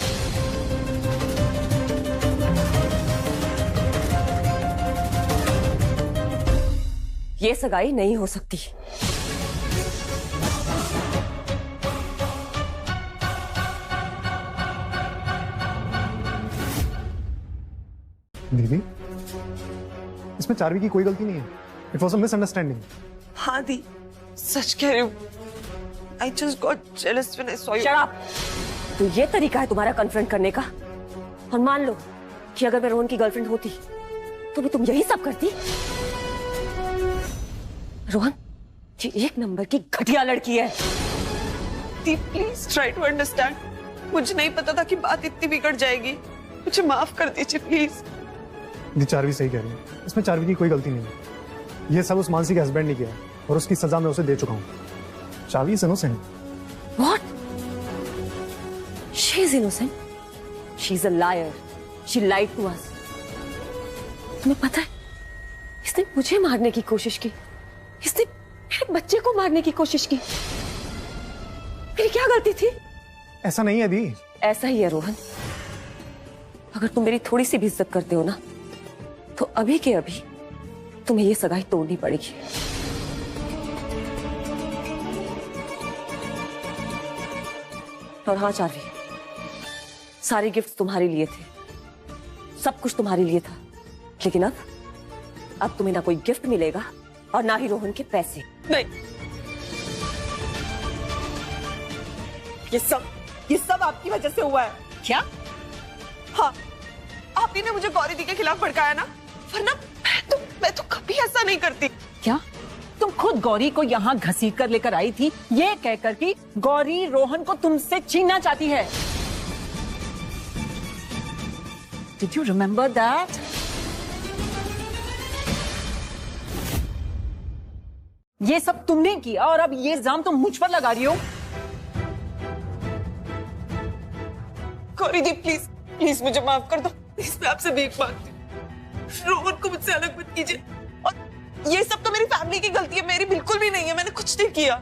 ये सगाई नहीं हो सकती। दीदी, इसमें चार्वी की कोई गलती नहीं है। It was a misunderstanding. हाँ दी, सच कह रही हूँ। I just got jealous when I saw you. Shut up! तो ये तरीका है तुम्हारा कन्फ्रंट करने का? और मान लो कि अगर मैं रोहन की गर्लफ्रेंड होती तो भी तुम यही सब करती? रोहन, ये एक नंबर की घटिया लड़की है। दी, प्लीज ट्राई टू अंडरस्टैंड। मुझे नहीं पता था कि बात इतनी बिगड़ जाएगी। मुझे माफ कर दीजिए प्लीज। दी, चार्वी सही कह रही है। इसमें चार्वी की कोई गलती नहीं है। ये सब उस मानसी के हस्बैंड ने किया है और उसकी सजा मैं उसे दे चुका हूँ। Charvi is innocent. What? She is innocent. She is a liar. She lied to us. तुम्हें पता है, इसने मुझे मारने की कोशिश की। इसने मेरे बच्चे को मारने की कोशिश की। मेरी क्या गलती थी? ऐसा नहीं है दी। ऐसा ही है रोहन। अगर तुम मेरी थोड़ी सी भी इज्जत करते हो ना, तो अभी के अभी तुम्हें ये सगाई तोड़नी पड़ेगी। और हाँ चार्वी, सारे गिफ्ट तुम्हारे लिए थे, सब कुछ तुम्हारे लिए था, लेकिन अब तुम्हें ना कोई गिफ्ट मिलेगा और ना ही रोहन के पैसे। नहीं, ये सब आपकी वजह से हुआ है। क्या? हाँ, आप ही ने मुझे गौरी दी के खिलाफ भड़काया ना, वरना मैं तो कभी ऐसा नहीं करती। क्या तुम खुद गौरी को यहाँ घसीट कर लेकर आई थी, ये कहकर कि गौरी रोहन को तुमसे छीनना चाहती है? Did you remember that? ये सब तुमने किया और अब ये इल्जाम तुम मुझ पर लगा रही हो। गौरी दी, प्लीज प्लीज मुझे माफ कर दो। प्लीज, मैं आपसे भीख मांगती हूँ। रोहन को मुझसे अलग मत कीजिए। और ये सब तो मेरी फैमिली की गलती है, मेरी बिल्कुल भी नहीं है। मैंने कुछ नहीं किया।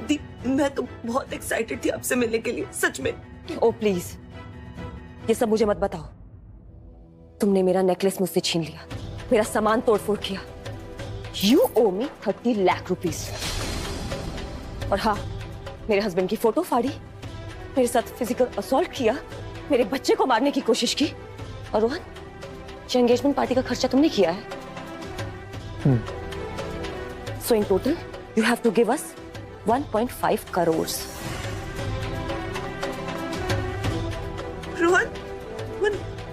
दी, मैं तो बहुत एक्साइटेड थी आपसे मिलने के लिए, सच में। ओ प्लीज, ये सब मुझे मत बताओ। तुमने मेरा नेकलेस मुझसे छीन लिया, मेरा सामान तोड़फोड़ किया। You owe me 30 lakh rupees. और हाँ, मेरे हस्बैंड की फोटो फाड़ी, मेरे साथ फिजिकल असॉल्ट किया, मेरे बच्चे को मारने की कोशिश की। और रोहन, ये एंगेजमेंट पार्टी का खर्चा तुमने किया है। So in total you have to give us 1.5 crore. Rohan,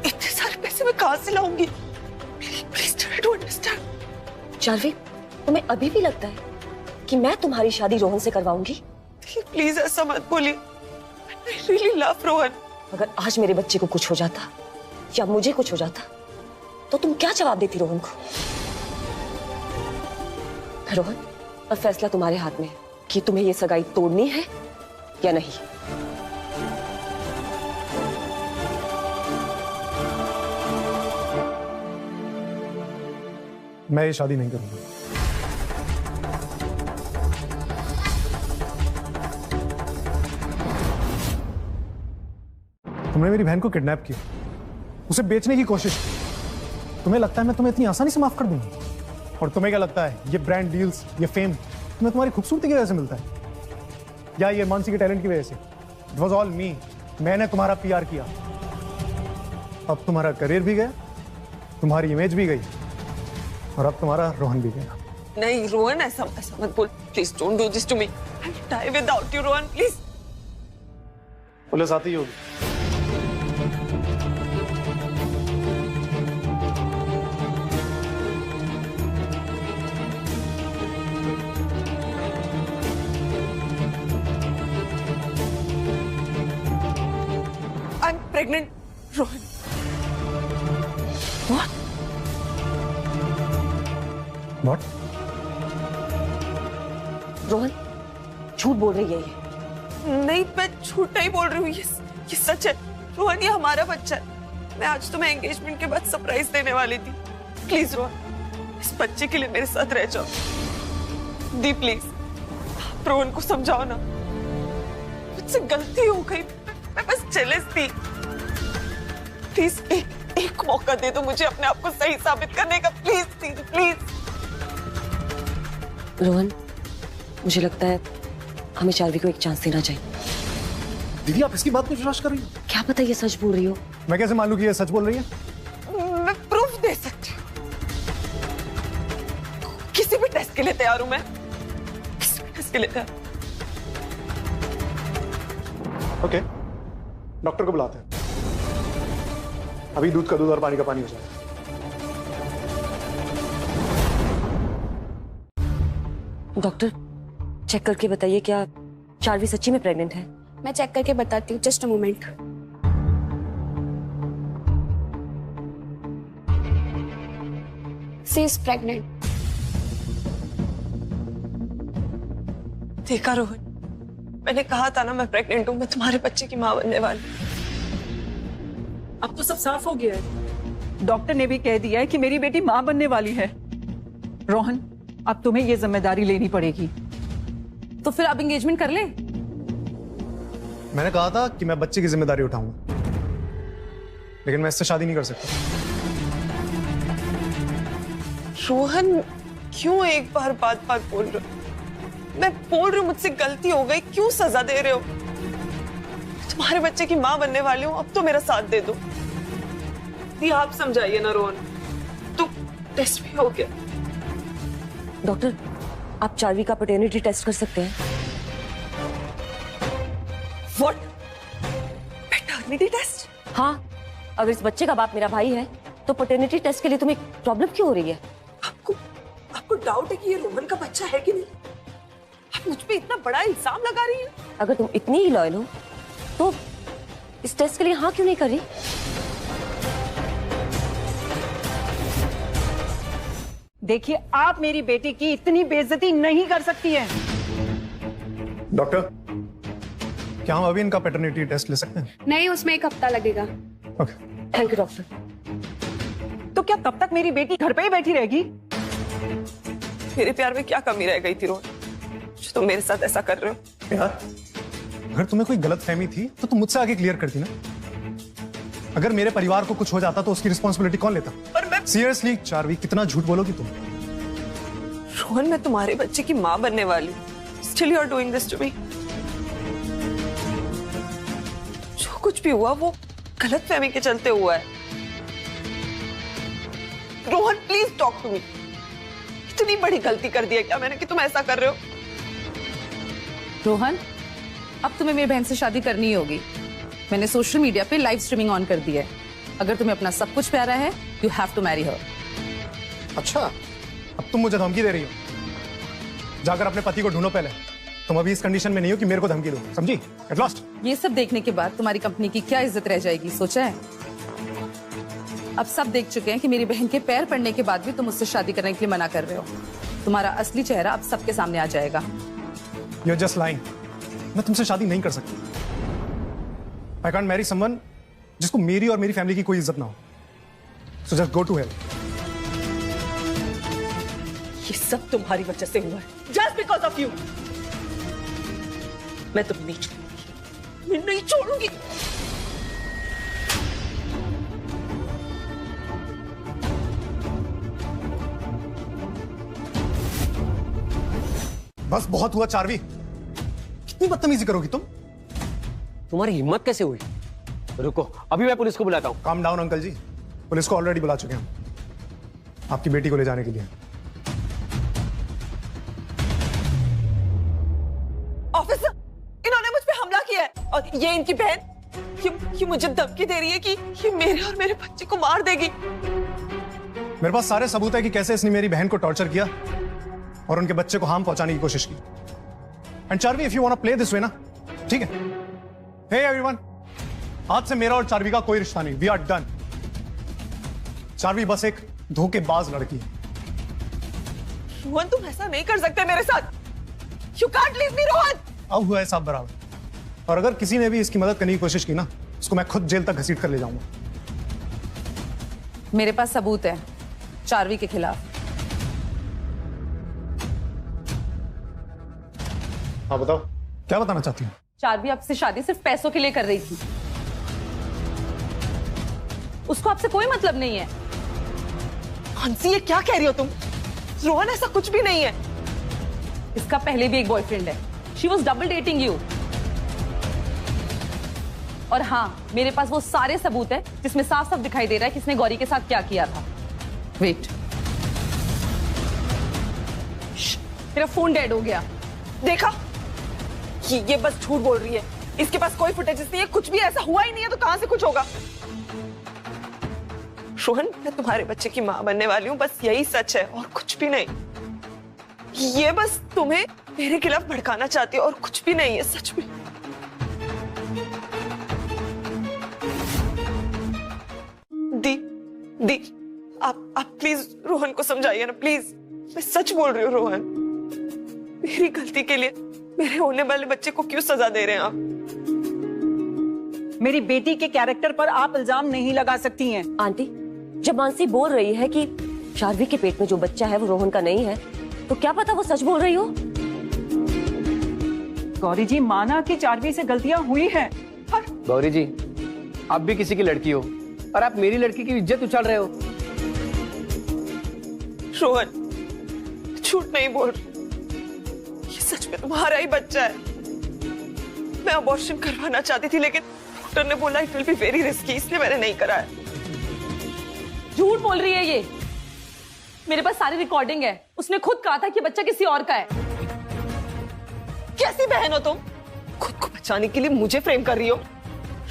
इतने सारे पैसे मैं कहां से लाऊंगी? Please try to understand. Charvi, तुम्हें अभी भी लगता है कि मैं तुम्हारी शादी रोहन से करवाऊंगी? प्लीज ऐसा मत बोलिए। I really love Rohan. अगर आज मेरे बच्चे को कुछ हो जाता या मुझे कुछ हो जाता, तो तुम क्या जवाब देती रोहन को? रोहन, अब फैसला तुम्हारे हाथ में है कि तुम्हें ये सगाई तोड़नी है या नहीं। मैं ये शादी नहीं करूंगा। तुमने मेरी बहन को किडनैप किया, उसे बेचने की कोशिश की। तुम्हें लगता है मैं तुम्हें इतनी आसानी से माफ कर दूंगा? और तुम्हें क्या लगता है ये ब्रांड डील्स, ये फेम तुम्हें तुम्हारी खूबसूरती की वजह से मिलता है, या ये मानसी के टैलेंट की वजह से? इट वॉज ऑल मी। मैंने तुम्हारा PR किया। अब तुम्हारा करियर भी गया, तुम्हारी इमेज भी गई, और अब तुम्हारा रोहन भी गया। नहीं रोहन, ऐसा मत बोल। Please don't do this to me. I die without you Rohan, please. Police आती होगी। I am pregnant Rohan. What? What? Rohan, झूठ बोल रही है ये। नहीं, मैं झूठ नहीं बोल रही हूँ। ये सच है रोहन, ये हमारा बच्चा है। मैं आज तुम्हें एंगेजमेंट के बाद सरप्राइज देने वाली थी। प्लीज रोहन, इस बच्चे के लिए मेरे साथ रह जाओ। दी प्लीज, रोहन को समझाओ ना, मुझसे गलती हो गई, मैं बस जेलस थी। प्लीज एक मौका दे दो मुझे अपने आप को सही साबित करने का, प्लीज दीदी प्लीज। रोहन, मुझे लगता है हमें चार्वी को एक चांस देना चाहिए। दीदी आप इसकी बात को विश्वास कर रही हो? क्या पता ये सच बोल रही हो। मैं कैसे मालूं कि ये सच बोल रही है? मैं प्रूफ दे सकती हूँ, किसी भी टेस्ट के लिए तैयार हूं मैं, किसी भी टेस्ट के लिए तैयार। ओके, डॉक्टर को बुलाते हैं। अभी दूध का दूध और पानी का पानी हो जाएगा। डॉक्टर, चेक करके बताइए क्या चार्वी सच्ची में प्रेग्नेंट है? मैं चेक करके बताती हूँ, just a moment. She is pregnant. देखा रोहन, मैंने कहा था ना मैं प्रेग्नेंट हूं, मैं तुम्हारे बच्चे की मां बनने वाली। अब तो सब साफ हो गया है। डॉक्टर ने भी कह दिया है कि मेरी बेटी मां बनने वाली है। रोहन, अब तुम्हें ये जिम्मेदारी लेनी पड़ेगी। तो फिर अब एंगेजमेंट कर ले। मैंने कहा था कि मैं बच्चे की जिम्मेदारी उठाऊंगा, लेकिन मैं इससे शादी नहीं कर सकता। रोहन, क्यों एक बार बात बोल रहे हो? मैं बोल रही हूँ मुझसे गलती हो गई, क्यों सजा दे रहे हो? तुम्हारे बच्चे की मां बनने वाली हूँ, अब तो मेरा साथ दे दो। आप समझाइए ना रोहन, तो टेस्ट भी हो गया। डॉक्टर, आप चार्वी का पैटर्निटी टेस्ट कर सकते हैं। व्हाट? Paternity test? हाँ, अगर इस बच्चे का बाप मेरा भाई है तो पैटर्निटी टेस्ट के लिए तुम्हें प्रॉब्लम क्यों हो रही है? आपको डाउट है कि ये रोहन का बच्चा है कि नहीं? आप मुझ पे इतना बड़ा इल्जाम लगा रही हैं? अगर तुम इतनी ही लॉयल हो तो इस टेस्ट के लिए हाँ क्यों नहीं कर रही? देखिए, आप मेरी बेटी की इतनी बेइज्जती नहीं कर सकती हैं। डॉक्टर, क्या हम अभी इनका पैटर्निटी टेस्ट ले सकते हैं? नहीं, उसमें 1 हफ्ता लगेगा। Okay, thank you doctor. तो क्या तब तक मेरी बेटी घर पे ही बैठी रहेगी? मेरे प्यार में क्या कमी रह गई थी रोहन, जो तुम मेरे साथ ऐसा कर रहे हो? यार, अगर तुम्हें कोई गलतफहमी थी तो तुम मुझसे आगे क्लियर करती ना। अगर मेरे परिवार को कुछ हो जाता तो उसकी रिस्पॉन्सिबिलिटी कौन लेता? पर मैं सीरियसली चार्वी, कितना झूठ बोलोगी तुम? रोहन, मैं तुम्हारे बच्चे की मां बनने वाली हूँ। Still you are doing this to me. जो कुछ भी हुआ वो गलतफहमी के चलते हुआ है। Rohan, please talk to me. इतनी बड़ी गलती कर दी है क्या मैंने कि तुम ऐसा कर रहे हो? रोहन, अब तुम्हें मेरी बहन से शादी करनी ही होगी। मैंने सोशल मीडिया पे लाइव स्ट्रीमिंग ऑन कर दी है। अगर तुम्हें अपना सब कुछ प्यारा है, you have to marry her. अच्छा, अब तुम मुझे धमकी दे रही हो? जाकर अपने पति को ढूंढो पहले। तुम अभी इस कंडीशन में नहीं हो कि मेरे को धमकी दो, समझी? At last. ये सब देखने के बाद तुम्हारी कंपनी की क्या इज्जत रह जाएगी, सोचा है? अब सब देख चुके हैं कि मेरी बहन के पैर पड़ने के बाद भी तुम मुझसे शादी करने के लिए मना कर रहे हो। तुम्हारा असली चेहरा अब सबके सामने आ जाएगा। You're just lying. मैं तुमसे शादी नहीं कर सकती। I can't marry someone जिसको मेरी और मेरी फैमिली की कोई इज्जत ना हो। So just go to hell. ये सब तुम्हारी वजह से हुआ है। Just because of you. मैं तुम्हें नहीं छोड़ूंगी। मैं नहीं छोड़ूंगी। बस बहुत हुआ चार्वी। कितनी बदतमीजी करोगी तुम? तुम्हारी हिम्मत कैसे हुई? रुको, अभी मैं पुलिस को बुलाता हूँ। काम डाउन अंकल जी, पुलिस को ऑलरेडी बुला चुके हैं हम आपकी बेटी को ले जाने के लिए। ऑफिसर, इन्होंने मुझ पे हमला किया है और ये इनकी बहन ये मुझे धमकी दे रही है कि ये मेरे और मेरे बच्चे को मार देगी। मेरे पास सारे सबूत है कि कैसे इसने मेरी बहन को टॉर्चर किया और उनके बच्चे को हार्म पहुंचाने की कोशिश की। And Charvi, if you want to play this way ना, ठीक है? हे एवरीवन, आज से मेरा और चार्वी का कोई रिश्ता नहीं। We are done. चार्वी बस एक धोखेबाज लड़की है। रोहन, तुम ऐसा नहीं कर सकते मेरे साथ। You can't leave me, Rohan. अब हुआ है सब बराबर। और अगर किसी ने भी इसकी मदद करने की कोशिश की ना, उसको मैं खुद जेल तक घसीट कर ले जाऊंगा। मेरे पास सबूत है चार्वी के खिलाफ। हाँ बताओ, क्या बताना चाहती हूँ? चार्वी आपसे शादी सिर्फ पैसों के लिए कर रही थी। उसको आपसे कोई मतलब नहीं है। हंसी, ये क्या कह रही हो तुम? रोहन, ऐसा कुछ भी नहीं है। इसका पहले भी एक बॉयफ्रेंड है। She was double dating you. और हाँ, मेरे पास वो सारे सबूत है जिसमें साफ साफ दिखाई दे रहा है किसने गौरी के साथ क्या किया था। वेट, मेरा फोन डेड हो गया। देखा, ये बस झूठ बोल रही है। इसके पास कोई फुटेज नहीं है, कुछ भी ऐसा हुआ ही नहीं है, तो कहां से कुछ होगा? रोहन, मैं तुम्हारे बच्चे की मां बनने वाली हूँ, बस यही सच है और कुछ भी नहीं। ये बस तुम्हें मेरे खिलाफ भड़काना चाहती है और कुछ भी नहीं है, सच में। दी, आप प्लीज रोहन को समझाइए ना, प्लीज। मैं सच बोल रही हूँ रोहन। मेरी गलती के लिए मेरे होने वाले बच्चे को क्यों सजा दे रहे हैं आप? मेरी बेटी के कैरेक्टर पर आप इल्जाम नहीं लगा सकती हैं। आंटी, जब मानसी बोल रही है कि चार्वी के पेट में जो बच्चा है वो रोहन का नहीं है, तो क्या पता वो सच बोल रही हो। गौरी जी, माना कि चार्वी से गलतियां हुई हैं, पर गौरी जी, आप भी किसी की लड़की हो और आप मेरी लड़की की इज्जत उछाल रहे हो। रोहन, झूठ नहीं बोल रही, ये सच में तुम्हारा ही बच्चा है। मैं अबॉर्शन करवाना चाहती थी, लेकिन डॉक्टर ने बोला it will be very risky, इसलिए मैंने नहीं कराया। झूठ बोल रही है ये। मेरे पास सारी रिकॉर्डिंग है। उसने खुद कहा था कि बच्चा किसी और का है। कैसी बहन हो तुम? खुद को बचाने के लिए मुझे फ्रेम कर रही हो?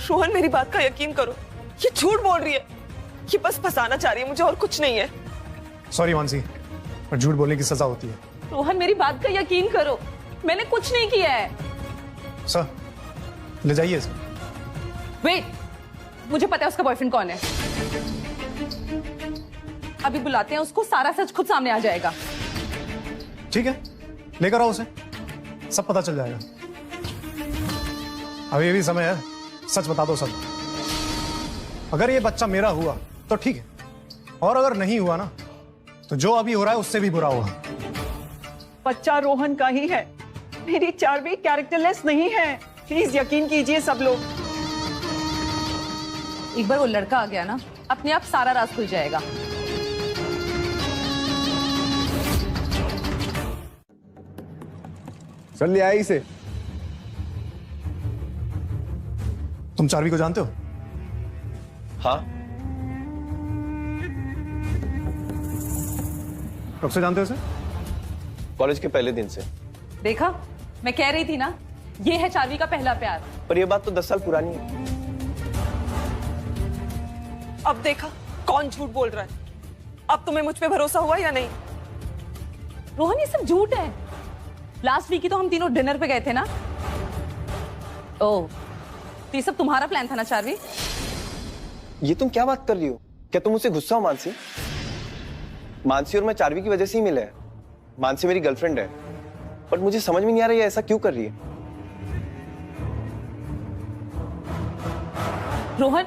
रोहन, मेरी बात का यकीन करो, ये झूठ बोल रही है। ये बस फंसाना चाह रही है मुझे, और कुछ नहीं है। सॉरी मानसी, पर झूठ बोलने की सजा होती है। रोहन, मेरी बात का यकीन करो, मैंने कुछ नहीं किया है। सर, ले जाइए इसे। वेट, मुझे पता है उसका बॉयफ्रेंड कौन है। अभी बुलाते हैं उसको, सारा सच खुद सामने आ जाएगा। ठीक है, लेकर आओ उसे, सब पता चल जाएगा। अभी भी समय है, सच बता दो सब। अगर ये बच्चा मेरा हुआ तो ठीक है, और अगर नहीं हुआ ना, तो जो अभी हो रहा है उससे भी बुरा होगा। बच्चा रोहन का ही है। मेरी चार्वी कैरेक्टरलेस नहीं है, प्लीज यकीन कीजिए सब लोग। एक बार वो लड़का आ गया ना, अपने आप सारा राज खुल जाएगा। चल ले आई इसे। तुम चार्वी को जानते हो? हाँ। कब से जानते हो इसे? कॉलेज के पहले दिन से। देखा, मैं कह रही थी ना, ये है चार्वी का पहला प्यार। पर ये बात तो 10 साल पुरानी है। अब देखा कौन झूठ बोल रहा है। अब तुम्हें मुझ पे भरोसा हुआ या नहीं? रोहन, ये सब झूठ है। लास्ट वीक ही तो हम तीनों डिनर पे गए थे ना। ओह, तो ये सब तुम्हारा प्लान था ना चार्वी? ये तुम क्या बात कर रही हो? क्या तुम मुझसे गुस्सा हो मानसी? मानसी और मैं चार्वी की वजह से ही मिले हैं। मानसी मेरी गर्लफ्रेंड है, बट मुझे समझ में नहीं आ रहा है ऐसा क्यों कर रही है। रोहन,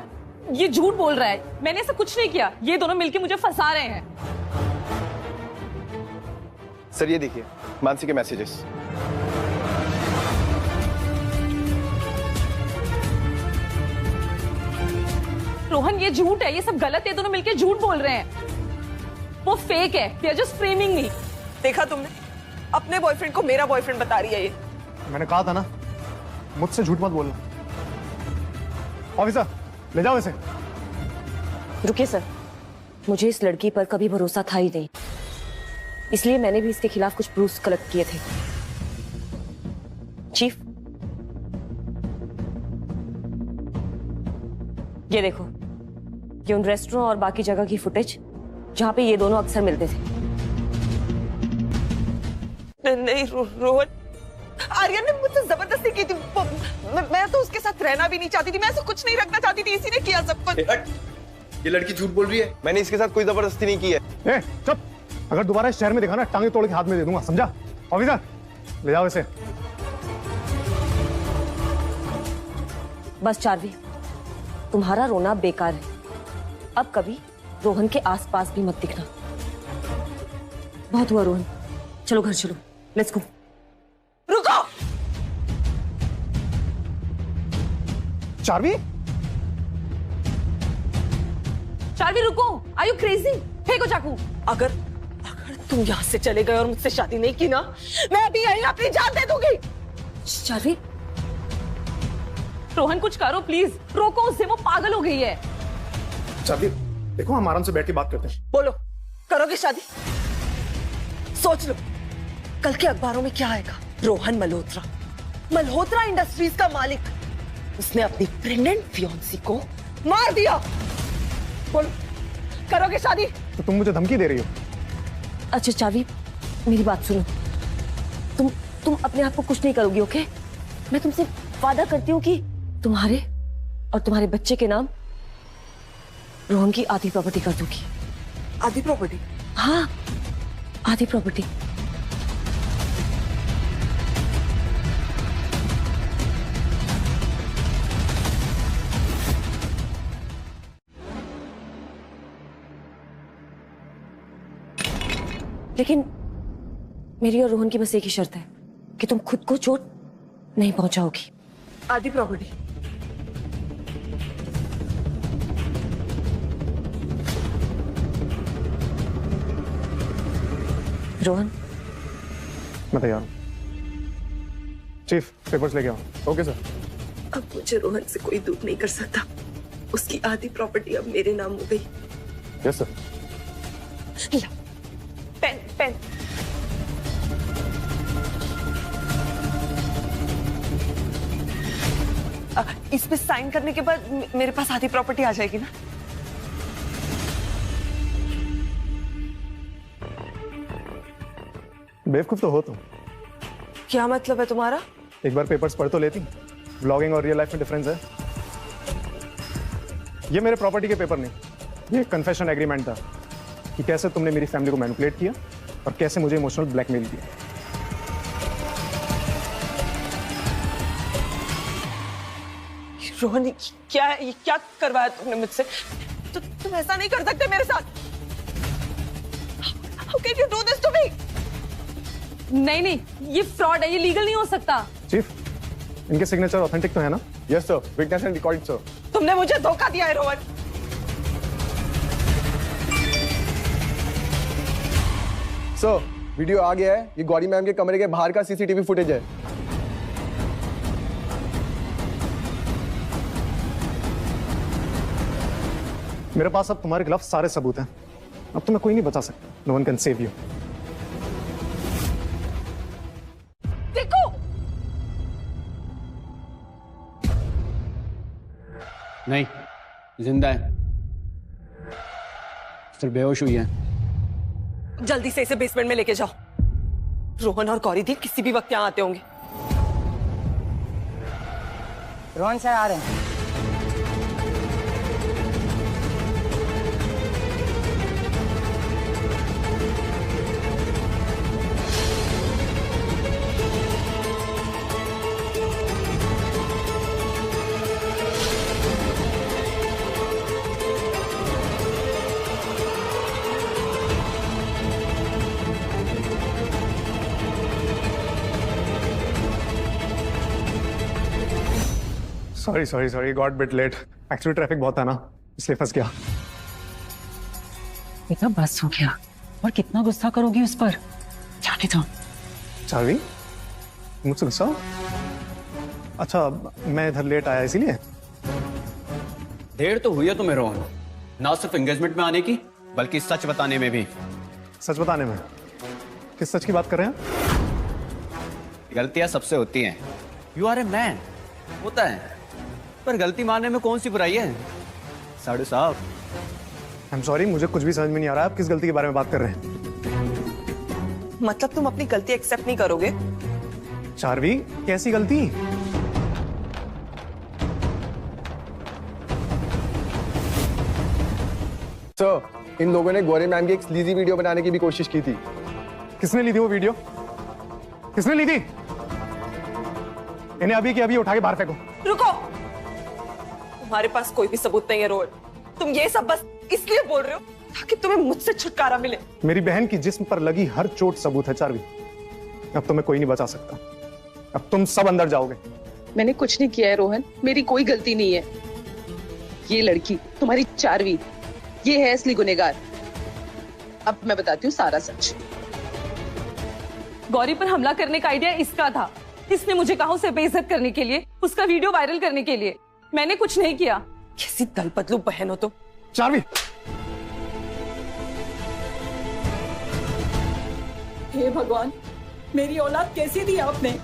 ये झूठ बोल रहा है। मैंने ऐसा कुछ नहीं किया। ये दोनों मिलके मुझे फंसा रहे हैं। सर ये देखिए, मानसी के मैसेजेस। रोहन, ये झूठ है, ये सब गलत है। दोनों मिलके झूठ बोल रहे हैं। वो फेक है। दे आर जस्ट फ्रेमिंग मी। देखा तुमने, अपने बॉयफ्रेंड को मेरा बॉयफ्रेंड बता रही है ये। मैंने कहा था ना, मुझसे झूठ मत बोलना। ऑफिसर, ले जाओ इसे। रुकिए सर, मुझे इस लड़की पर कभी भरोसा था ही नहीं, इसलिए मैंने भी इसके खिलाफ कुछ प्रूफ्स कलेक्ट किए थे। चीफ, ये देखो, ये उन रेस्टोरेंट और बाकी जगह की फुटेज जहां पे ये दोनों अक्सर मिलते थे। नहीं रोहन, आर्यन ने मुझसे जबरदस्ती की थी। मैं तो उसके साथ रहना भी नहीं चाहती थी। मैं ऐसा कुछ नहीं रखना चाहती थी, इसी ने किया सब कुछ। ये लड़की झूठ बोल रही है। मैंने इसके साथ कोई जबरदस्ती नहीं की है। चुप! अगर दोबारा इस शहर में देखा ना, टांगे तोड़ के हाथ में दे दूंगा, समझा? ऑफिसर, ले जाओ इसे। बस चार्वी, तुम्हारा रोना बेकार है। अब कभी रोहन के आसपास भी मत दिखना। बहुत हुआ रोहन, चलो घर चलो, लेट्स गो। रुको! चार्वी, चार्वी रुको, आर यू क्रेजी? फेंको चाकू। अगर तुम यहाँ से चले गए और मुझसे शादी नहीं की ना, मैं अभी यहीं अपनी जान दे दूंगी। चार्वी, रोहन कुछ करो प्लीज, रोको उसे, वो पागल हो गई है। चार्वी देखो, हम आराम से बैठ के बात करते हैं। बोलो, करोगे शादी? सोच लो, कल के अखबारों में क्या आएगा? रोहन मल्होत्रा इंडस्ट्रीज का मालिक, उसने अपनी प्रेग्नेंट फियांसी को मार दिया। बोलो, करोगे शादी? तो तुम मुझे धमकी दे रही हो? अच्छा चावी, मेरी बात सुनो। तुम अपने आप को कुछ नहीं करोगी, ओके? मैं तुमसे वादा करती हूँ कि तुम्हारे और तुम्हारे बच्चे के नाम रोहन की आधी प्रॉपर्टी कर दूंगी। आधी प्रॉपर्टी? हाँ, आधी प्रॉपर्टी। लेकिन मेरी और रोहन की बस एक ही शर्त है कि तुम खुद को चोट नहीं पहुंचाओगी। आधी प्रॉपर्टी। रोहन, मैं तैयार हूं। चीफ, पेपर्स लेके आओ। Okay sir. अब मुझे रोहन से कोई दूर नहीं कर सकता। उसकी आधी प्रॉपर्टी अब मेरे नाम हो गई। Yes sir. ला, पेन। इस पे साइन करने के बाद मेरे पास आधी प्रॉपर्टी आ जाएगी ना? बेवकूफ तो हो तुम। क्या मतलब है तुम्हारा? एक बार पेपर्स पढ़ तो लेती। ब्लॉगिंग और रियल लाइफ में डिफरेंस है। ये मेरे प्रॉपर्टी के पेपर नहीं, ये कन्फेशन एग्रीमेंट था कि कैसे तुमने मेरी फैमिली को मैनिपुलेट किया और कैसे मुझे इमोशनल ब्लैकमेल किया। रोहन, क्या करवाया तुमने मुझसे? तो तुम ऐसा नहीं कर सकते मेरे साथ। How can you do this to me? नहीं, ये फ्रॉड है, ये लीगल नहीं हो सकता। चीफ, इनके सिग्नेचर ऑथेंटिक तो है ना? Yes sir, witness and recorded sir. तुमने मुझे धोखा दिया है रोहन। सर, वीडियो आ गया है। ये गौरी मैम के कमरे के बाहर का सीसीटीवी फुटेज है। मेरे पास अब तुम्हारे खिलाफ सारे सबूत हैं। अब तुम्हें कोई नहीं बचा सकता। No one can save you. देखो, नहीं, जिंदा है, सिर्फ बेहोश हुई है। जल्दी से इसे बेसमेंट में लेके जाओ। रोहन और गौरी दी किसी भी वक्त यहाँ आते होंगे। रोहन सर आ रहे हैं। Sorry got bit late. Actually traffic बहुत था ना, इसलिए फंस गया। बेटा बस हो गया, और कितना गुस्सा करोगी उस पर? जाने दो। चार्वी, मुझसे गुस्सा हो? अच्छा, मैं इधर लेट आया इसीलिए? देर तो हुई है तुम्हें रोहन, ना सिर्फ एंगेजमेंट में आने की बल्कि सच बताने में भी। सच बताने में? किस सच की बात कर रहे हैं? गलतियां सबसे होती हैं। यू आर ए मैन, होता है, पर गलती मानने में कौन सी बुराई है साडू साहब? आई एम सॉरी, मुझे कुछ भी समझ में नहीं आ रहा। आप किस गलती के बारे में बात कर रहे हैं? मतलब तुम अपनी गलती एक्सेप्ट नहीं करोगे? चार्वी, कैसी गलती? सर, इन लोगों ने गौरी मैम की एक स्लीजी वीडियो बनाने की भी कोशिश की थी। किसने ली थी वो वीडियो? किसने ली थी? इन्हें अभी के अभी उठा के बाहर फेंको। रुको, तुम्हारे पास कोई भी सबूत नहीं है रोहन। तुम ये सब बस इसलिए बोल रहे हो ताकि तुम्हें मुझसे छुटकारा मिले। मेरी बहन की जिस्म पर लगी हर चोट सबूत है चार्वी। अब तुम्हें कोई नहीं बचा सकता। अब तुम सब अंदर जाओगे मैंने कुछ नहीं किया है रोहन, मेरी कोई गलती नहीं है। ये लड़की तुम्हारी चारवी, ये है असली गुनहगार। अब मैं बताती हूँ सारा सच। गौरी पर हमला करने का आइडिया इसका था। इसने मुझे कहा उसे बेइज्जत करने के लिए, उसका वीडियो वायरल करने के लिए। मैंने कुछ नहीं किया। कैसी दलपतलू बहन हो तुम। चारवी, हे भगवान, मेरी औलाद कैसी दी आपने।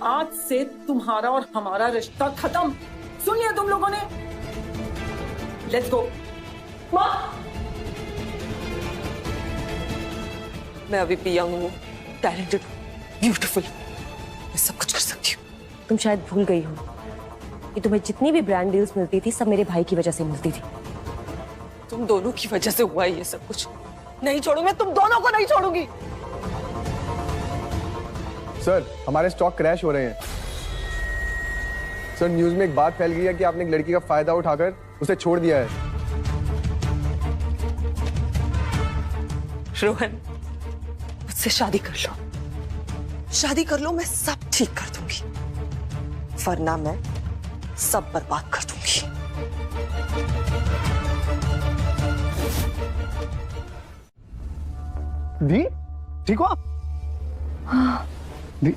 आज से तुम्हारा और हमारा रिश्ता खत्म। सुन लिया तुम लोगों ने? Let's go. मैं अभी भी यंग हूँ, टैलेंटेड, ब्यूटीफुल, मैं सब कुछ कर सकती हूँ। तुम शायद भूल गई हो कि तुम्हें जितनी भी ब्रांड डील्स मिलती थी सब मेरे भाई की वजह से मिलती थी। तुम दोनों की वजह से हुआ है ये सब कुछ। नहीं छोड़ूंगी मैं, तुम दोनों को नहीं छोड़ूंगी। सर, हमारे स्टॉक क्रैश हो रहे हैं। सर, न्यूज में एक बात फैल गई है कि आपने एक लड़की का फायदा उठाकर उसे छोड़ दिया है। रोहन, मुझसे शादी कर लो, शादी कर लो, मैं सब ठीक कर दूंगी, वरना मैं सब बर्बाद कर दूंगी। दी, ठीक हो आप? दी,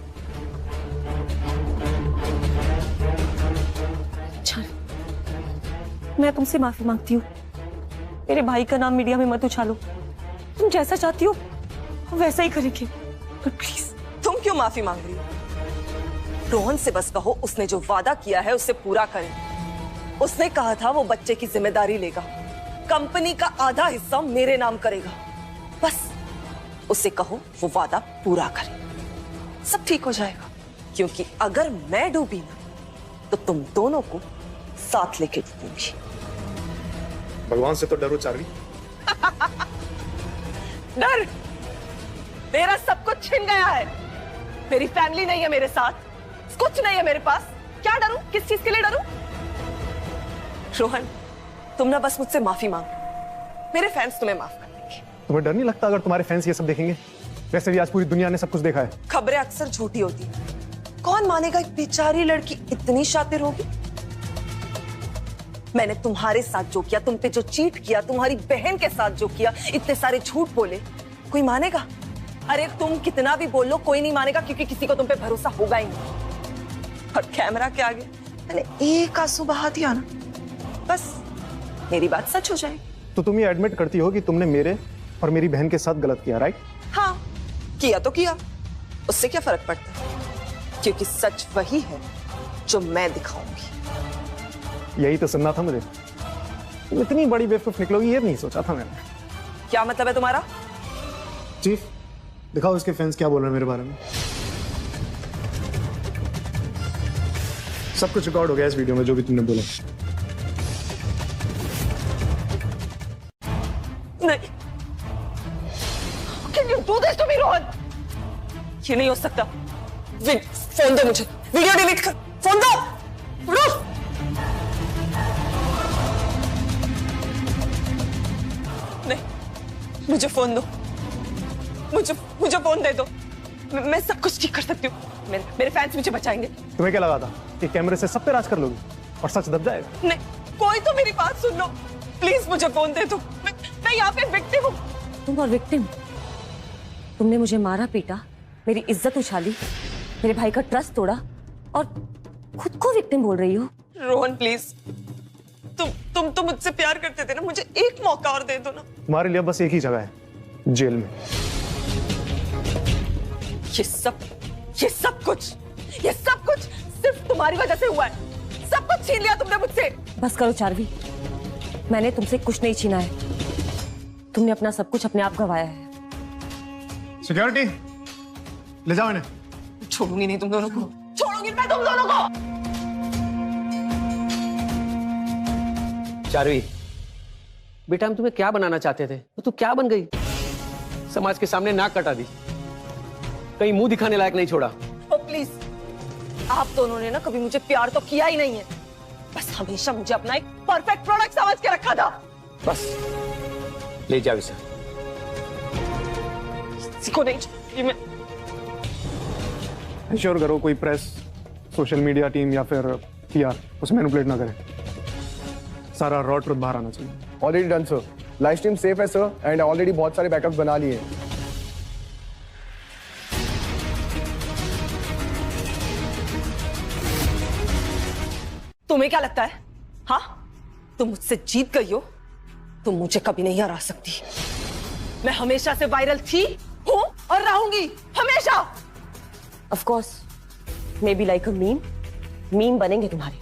मैं तुमसे माफी मांगती हूँ। मेरे भाई का नाम मीडिया में मत उछालो। तुम जैसा चाहती हो वैसा ही करेंगे, पर प्लीज तुम क्यों माफी मांग रही हो? रोहन से बस कहो उसने जो वादा किया है उसे पूरा करे। उसने कहा था वो बच्चे की जिम्मेदारी लेगा, कंपनी का आधा हिस्सा मेरे नाम करेगा। बस उसे कहो वो वादा पूरा करे, सब ठीक हो जाएगा। क्योंकि अगर मैं डूबी ना तो तुम दोनों को साथ लेके डूबूंगी। भगवान से तो डरो चारवी। डर? मेरा सब कुछ छिन गया है। मेरी फैमिली नहीं है मेरे साथ, कुछ नहीं है मेरे पास। क्या डरूं? किस चीज के लिए डरूं? रोहन, तुम ना बस मुझसे माफी मांगो, मेरे फैंस तुम्हें माफ कर देंगे। तुम्हें डर नहीं लगता अगर तुम्हारे फैंस ये सब देखेंगे? वैसे भी आज पूरी दुनिया ने सब कुछ देखा है। खबरें अक्सर झूठी होती हैं। कौन मानेगा एक बेचारी लड़की इतनी शातिर होगी? मैंने तुम्हारे साथ जो किया, तुम पे जो चीट किया, तुम्हारी बहन के साथ जो किया, इतने सारे झूठ बोले, कोई मानेगा? अरे तुम कितना भी बोल लो कोई नहीं मानेगा, क्योंकि किसी को तुम पे भरोसा होगा ही नहीं। और कैमरा के आगे मैंने एक आंसू बहा दिया ना, बस मेरी बात सच हो जाएगी। तो तुम ये एडमिट करती हो कि तुमने मेरे और मेरी बहन के साथ गलत किया, राइट? हाँ, किया तो किया, उससे क्या फर्क पड़ता है? क्योंकि सच वही है जो मैं दिखाऊंगी। यही तो सुनना था मुझे। तुम इतनी बड़ी बेवकूफ निकलोगी ये नहीं सोचा था मैंने। क्या मतलब है तुम्हारा? चीफ, दिखाओ उसके फैंस क्या बोल रहे हैं मेरे बारे में। सब कुछ रिकॉर्ड हो गया इस वीडियो में, जो भी तुमने बोला। नहीं, Can you do this to me, Rohan? ये नहीं हो सकता। फोन दो मुझे, वीडियो डिलीट कर, फोन दो। रुक। नहीं, मुझे फोन दो, मुझे फोन दे दो। मैं सब कुछ ठीक कर सकती हूँ। मेरे फैंस मुझे बचाएंगे। तुम्हें क्या लगा था कि कैमरे से सब पे राज कर लोगी और सच दब जाएगा? नहीं, कोई तो मेरी बात सुन लो प्लीज, मुझे फोन दे दो। मैं यहाँ पे विक्टिम हूँ। तुम और विक्टिम? तुमने मुझे मारा पीटा, मेरी इज्जत उछाली, मेरे भाई का ट्रस्ट तोड़ा और खुद को विक्टिम बोल रही हो? रोहन प्लीज, तुम मुझसे प्यार करते थे ना, मुझे एक मौका और दे दो ना। तुम्हारे लिए बस एक ही जगह है, जेल में। ये सब कुछ सिर्फ तुम्हारी वजह से हुआ है। सब कुछ छीन लिया तुमने मुझसे। बस करो चारवी, मैंने तुमसे कुछ नहीं छीना है। तुमने अपना सब कुछ अपने आप गंवाया है। सिक्योरिटी, ले जाओ इन्हें। छोड़ूंगी नहीं तुम दोनों को, छोड़ूंगी मैं तुम दोनों को। चारवी, बेटा हम तुम्हें क्या बनाना चाहते थे, तो तू क्या बन गई? समाज के सामने नाक कटा दी, कहीं मुंह दिखाने लायक नहीं छोड़ा। ओ प्लीज, आप दोनों ने ना कभी मुझे प्यार तो किया ही नहीं है, बस हमेशा मुझे अपना एक परफेक्ट प्रोडक्ट समझ के रखा था। बस ले जाओ इसे। किसी को नहीं छोड़ूंगी मैं। इंश्योर करो कोई प्रेस सोशल मीडिया टीम या फिर PR उसे मैनिपुलेट ना करे। सारा रॉ ट्रुथ बाहर आना चाहिए। Already done sir, live stream safe है सर, एंड ऑलरेडी बहुत सारे बैकअप्स बना लिए हैं। तुम्हें क्या लगता है? हाँ, तुम मुझसे जीत गई हो, तुम मुझे कभी नहीं हरा सकती। मैं हमेशा से वायरल थी, हूं और रहूंगी हमेशा। Of course, may be like a meme बनेंगे तुम्हारे।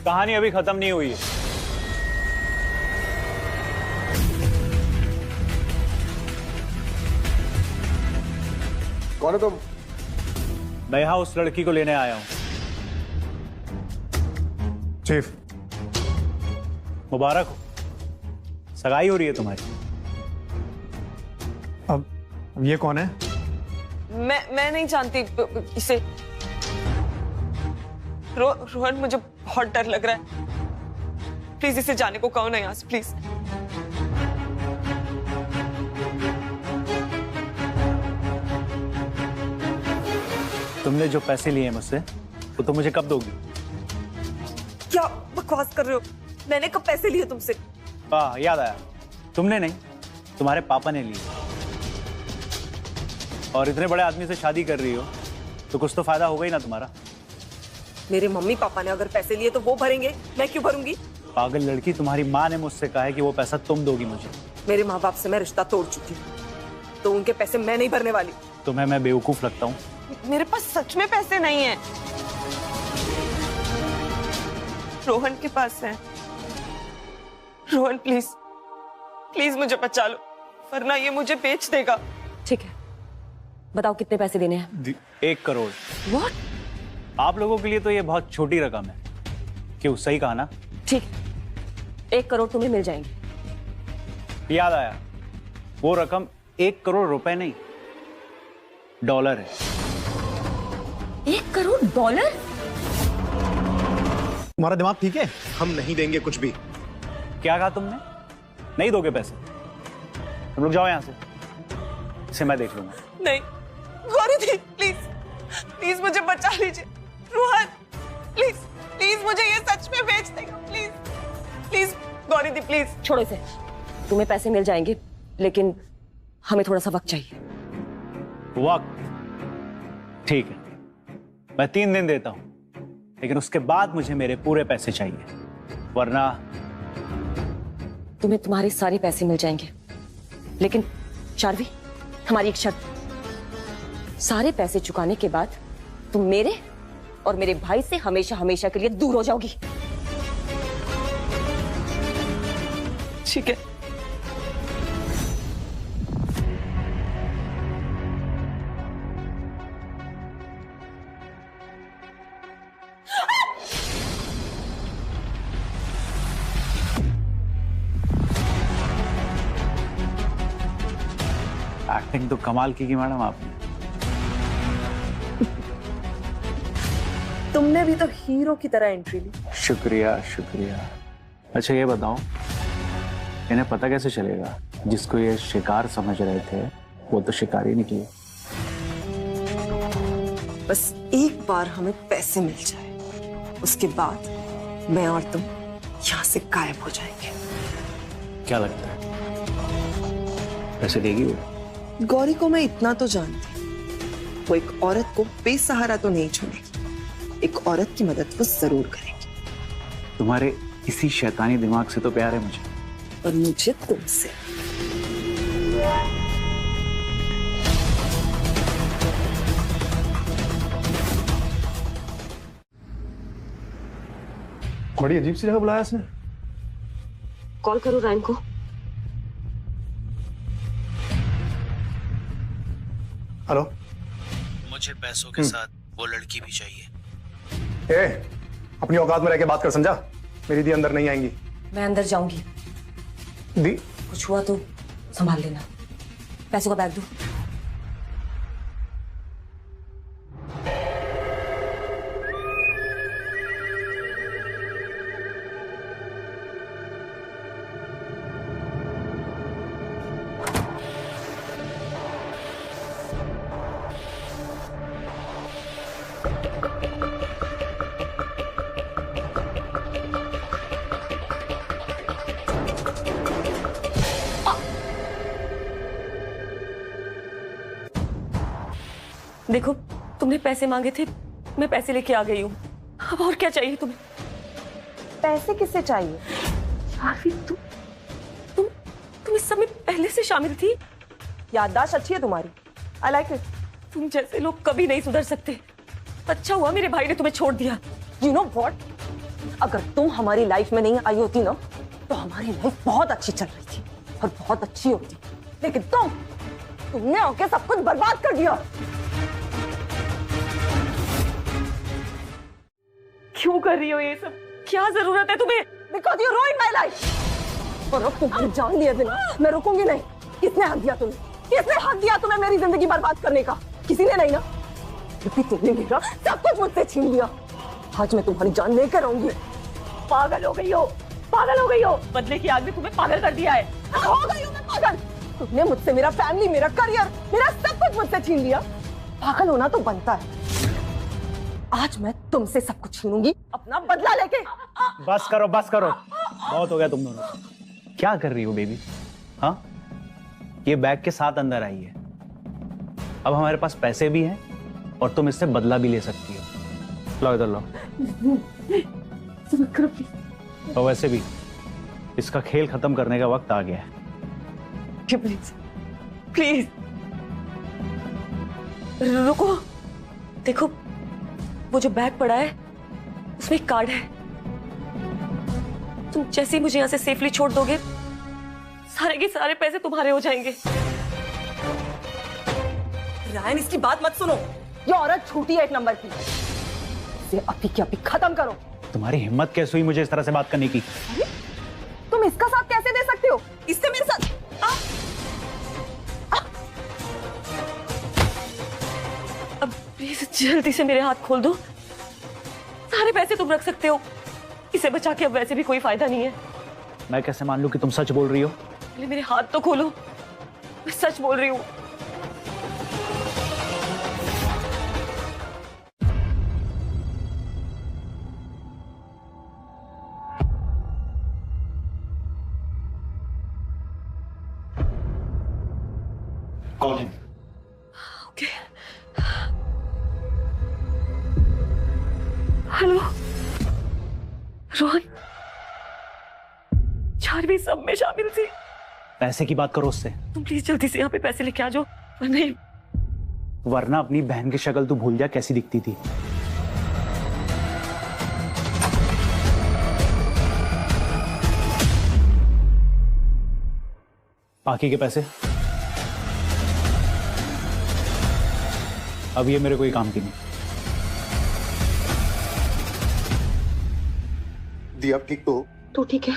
कहानी अभी खत्म नहीं हुई है। कौन हो तुम? मैं यहां उस लड़की को लेने आया हूं। चीफ, मुबारक हो, सगाई हो रही है तुम्हारी। अब ये कौन है? मैं नहीं जानती इसे। रोहन, मुझे बहुत डर लग रहा है। प्लीज इसे जाने को कहो ना यहाँ से, प्लीज। तुमने जो पैसे लिए मुझसे वो तो मुझे कब दोगी? क्या बकवास कर रहे हो? मैंने कब पैसे लिए तुमसे? हाँ, याद आया, तुमने नहीं, तुम्हारे पापा ने लिए। और इतने बड़े आदमी से शादी कर रही हो तो कुछ तो फायदा होगा ही ना तुम्हारा। मेरे मम्मी पापा ने अगर पैसे लिए तो वो भरेंगे, मैं क्यों भरूंगी? पागल लड़की, तुम्हारी माँ ने मुझसे कहा है कि वो पैसा तुम दोगी मुझे। मेरे माँ बाप से मैं रिश्ता तोड़ चुकी हूँ, तो उनके पैसे मैं नहीं भरने वाली। तुम्हें मैं बेवकूफ लगता हूँ? मेरे पास सच में पैसे नहीं है। रोहन के पास है। रोहन, प्लीज प्लीज मुझे बचा लो, वरना ये मुझे बेच देगा। ठीक है, बताओ कितने पैसे देने हैं? 1 करोड़। What? आप लोगों के लिए तो ये बहुत छोटी रकम है। क्यों, सही कहा ना? ठीक, 1 करोड़ तुम्हें मिल जाएंगे। याद आया, वो रकम 1 करोड़ रुपए नहीं, डॉलर है। 1 करोड़ डॉलर? तुम्हारा दिमाग ठीक है? हम नहीं देंगे कुछ भी। क्या कहा तुमने? नहीं दोगे पैसे? तुम लोग जाओ यहां से, इसे मैं देख लूंगा। नहीं गौरी दी, प्लीज प्लीज मुझे बचा लीजिए। रोहन, प्लीज प्लीज मुझे ये सच में बेच देगा, please please Gauri the, please. छोड़ो इसे, तुम्हें पैसे मिल जाएंगे, लेकिन हमें थोड़ा सा वक्त चाहिए। वक्त? ठीक है, मैं 3 दिन देता हूं, लेकिन उसके बाद मुझे मेरे पूरे पैसे चाहिए, वरना तुम्हें तुम्हारे सारे पैसे मिल जाएंगे, लेकिन चार्वी, हमारी एक शर्त। सारे पैसे चुकाने के बाद तुम मेरे और मेरे भाई से हमेशा हमेशा के लिए दूर हो जाओगी। ठीक है। एक्टिंग तो कमाल की मैडम आपने। तुमने भी तो हीरो की तरह एंट्री ली। शुक्रिया शुक्रिया। अच्छा ये बताओ, इन्हें पता कैसे चलेगा जिसको ये शिकार समझ रहे थे वो तो शिकार ही निकली? बस एक बार हमें पैसे मिल जाए, उसके बाद मैं और तुम यहाँ से गायब हो जाएंगे। क्या लगता है, पैसे देगी वो? गौरी को मैं इतना तो जानती हूँ, वो एक औरत को बेसहारा तो नहीं छोड़ेगी, एक औरत की मदद वो जरूर करेगी। तुम्हारे इसी शैतानी दिमाग से तो प्यार है मुझे। और मुझे तुमसे। बड़ी अजीब सी जगह बुलाया इसने। कॉल करो रायन को। हेलो, मुझे पैसों के साथ वो लड़की भी चाहिए। अपनी औकात में रह के बात कर, समझा? मेरी दी अंदर नहीं आएंगी। मैं अंदर जाऊंगी। दी, कुछ हुआ तो संभाल लेना। पैसों का बैग दो। देखो, तुमने पैसे मांगे थे, मैं पैसे लेके आ गई हूँ। अब और क्या चाहिए तुम्हें? पैसे किससे चाहिए? शार्वी, तुम इस सब में पहले से शामिल थी। याददाश्त अच्छी है तुम्हारी। I like it. तुम जैसे लोग कभी नहीं सुधर सकते। अच्छा हुआ मेरे भाई ने तुम्हें छोड़ दिया। यू नो व्हाट, अगर तुम हमारी लाइफ में नहीं आई होती ना तो हमारी लाइफ बहुत अच्छी चल रही थी और बहुत अच्छी होती, लेकिन तुमने आके सब कुछ बर्बाद कर दिया। क्यों कर रही हो ये सब? क्या जरूरत है तुम्हें? Because you ruined my life। और अब तुम्हारी जान लिए बिना मैं रुकूंगी नहीं। किसने हक दिया तुम्हें? किसने हक दिया तुम्हें मेरी जिंदगी बर्बाद करने का? किसी ने नहीं ना, क्योंकि तुमने मेरा सब कुछ मुझसे छीन लिया। आज मैं तुम्हारी जान लेकर आऊंगी। पागल हो गई हो, पागल हो गई हो। बदले की आग ने तुम्हें पागल कर दिया है। हो गई हूँ मैं पागल। तुमने मुझसे मेरा फैमिली, मेरा करियर, मेरा सब कुछ मुझसे छीन लिया। पागल होना तो बनता है। आज मैं तुमसे सब कुछ छीनूंगी, अपना बदला लेके। बस करो, बस करो, बहुत हो गया तुम दोनों। क्या कर रही हो बेबी? हाँ, ये बैग के साथ अंदर आई है। अब हमारे पास पैसे भी हैं और तुम इससे बदला भी ले सकती हो। लो इधर लो। और वैसे भी इसका खेल खत्म करने का वक्त आ गया है। प्लीज प्लीज रुको। देखो, वो जो बैग पड़ा है उसमें एक कार्ड है। तुम जैसे ही मुझे यहां से सेफली छोड़ दोगे, सारे के सारे पैसे तुम्हारे हो जाएंगे। रायन, इसकी बात मत सुनो। ये औरत छूटी है एक नंबर की। इसे अभी के अभी खत्म करो। तुम्हारी हिम्मत कैसे हुई मुझे इस तरह से बात करने की? तुम इसका साथ कैसे दे सकते हो? इससे मेरे साथ अब प्लीज जल्दी से मेरे हाथ खोल दो। सारे पैसे तुम रख सकते हो। इसे बचा के अब वैसे भी कोई फायदा नहीं है। मैं कैसे मान लूं कि तुम सच बोल रही हो? पहले मेरे हाथ तो खोलो। मैं सच बोल रही हूँ। Call him. Okay. Hello Rohan, Charvi सब में शामिल थी। पैसे की बात करो उससे। तुम प्लीज जल्दी से यहाँ पे पैसे लेके आ जाओ। नहीं, वरना अपनी बहन की शक्ल तू भूल जा कैसी दिखती थी। बाकी के पैसे अब ये मेरे कोई काम की नहीं। दी, आप ठीक तो? तू ठीक है?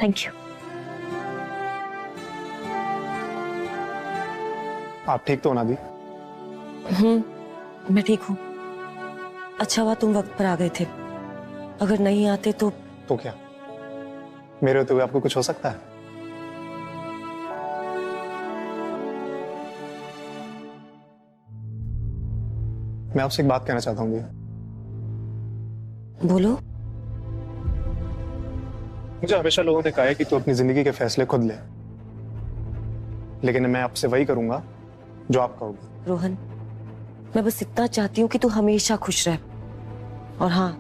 Thank you. आप ठीक तो ना दी? मैं ठीक हूँ। अच्छा हुआ तुम वक्त पर आ गए थे। अगर नहीं आते तो क्या मेरे होते हुए आपको कुछ हो सकता है? मैं आपसे एक बात कहना चाहता हूँ। बोलो। मुझे हमेशा लोगों ने कहा है कि तू अपनी जिंदगी के फैसले खुद ले, लेकिन मैं आपसे वही करूंगा जो आप कहोगे। रोहन, मैं बस इतना चाहती हूँ कि तू हमेशा खुश रह, और हाँ,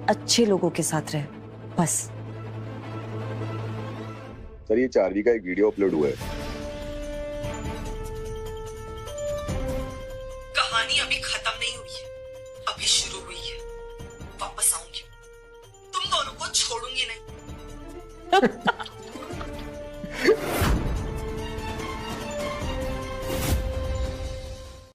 अच्छे लोगों के साथ रह, बस। सर, ये चार्वी का एक वीडियो अपलोड हुआ है। कहानी अभी खत्म नहीं हुई है, अभी शुरू हुई है। वापस आऊंगी, तुम दोनों को छोड़ूंगी नहीं।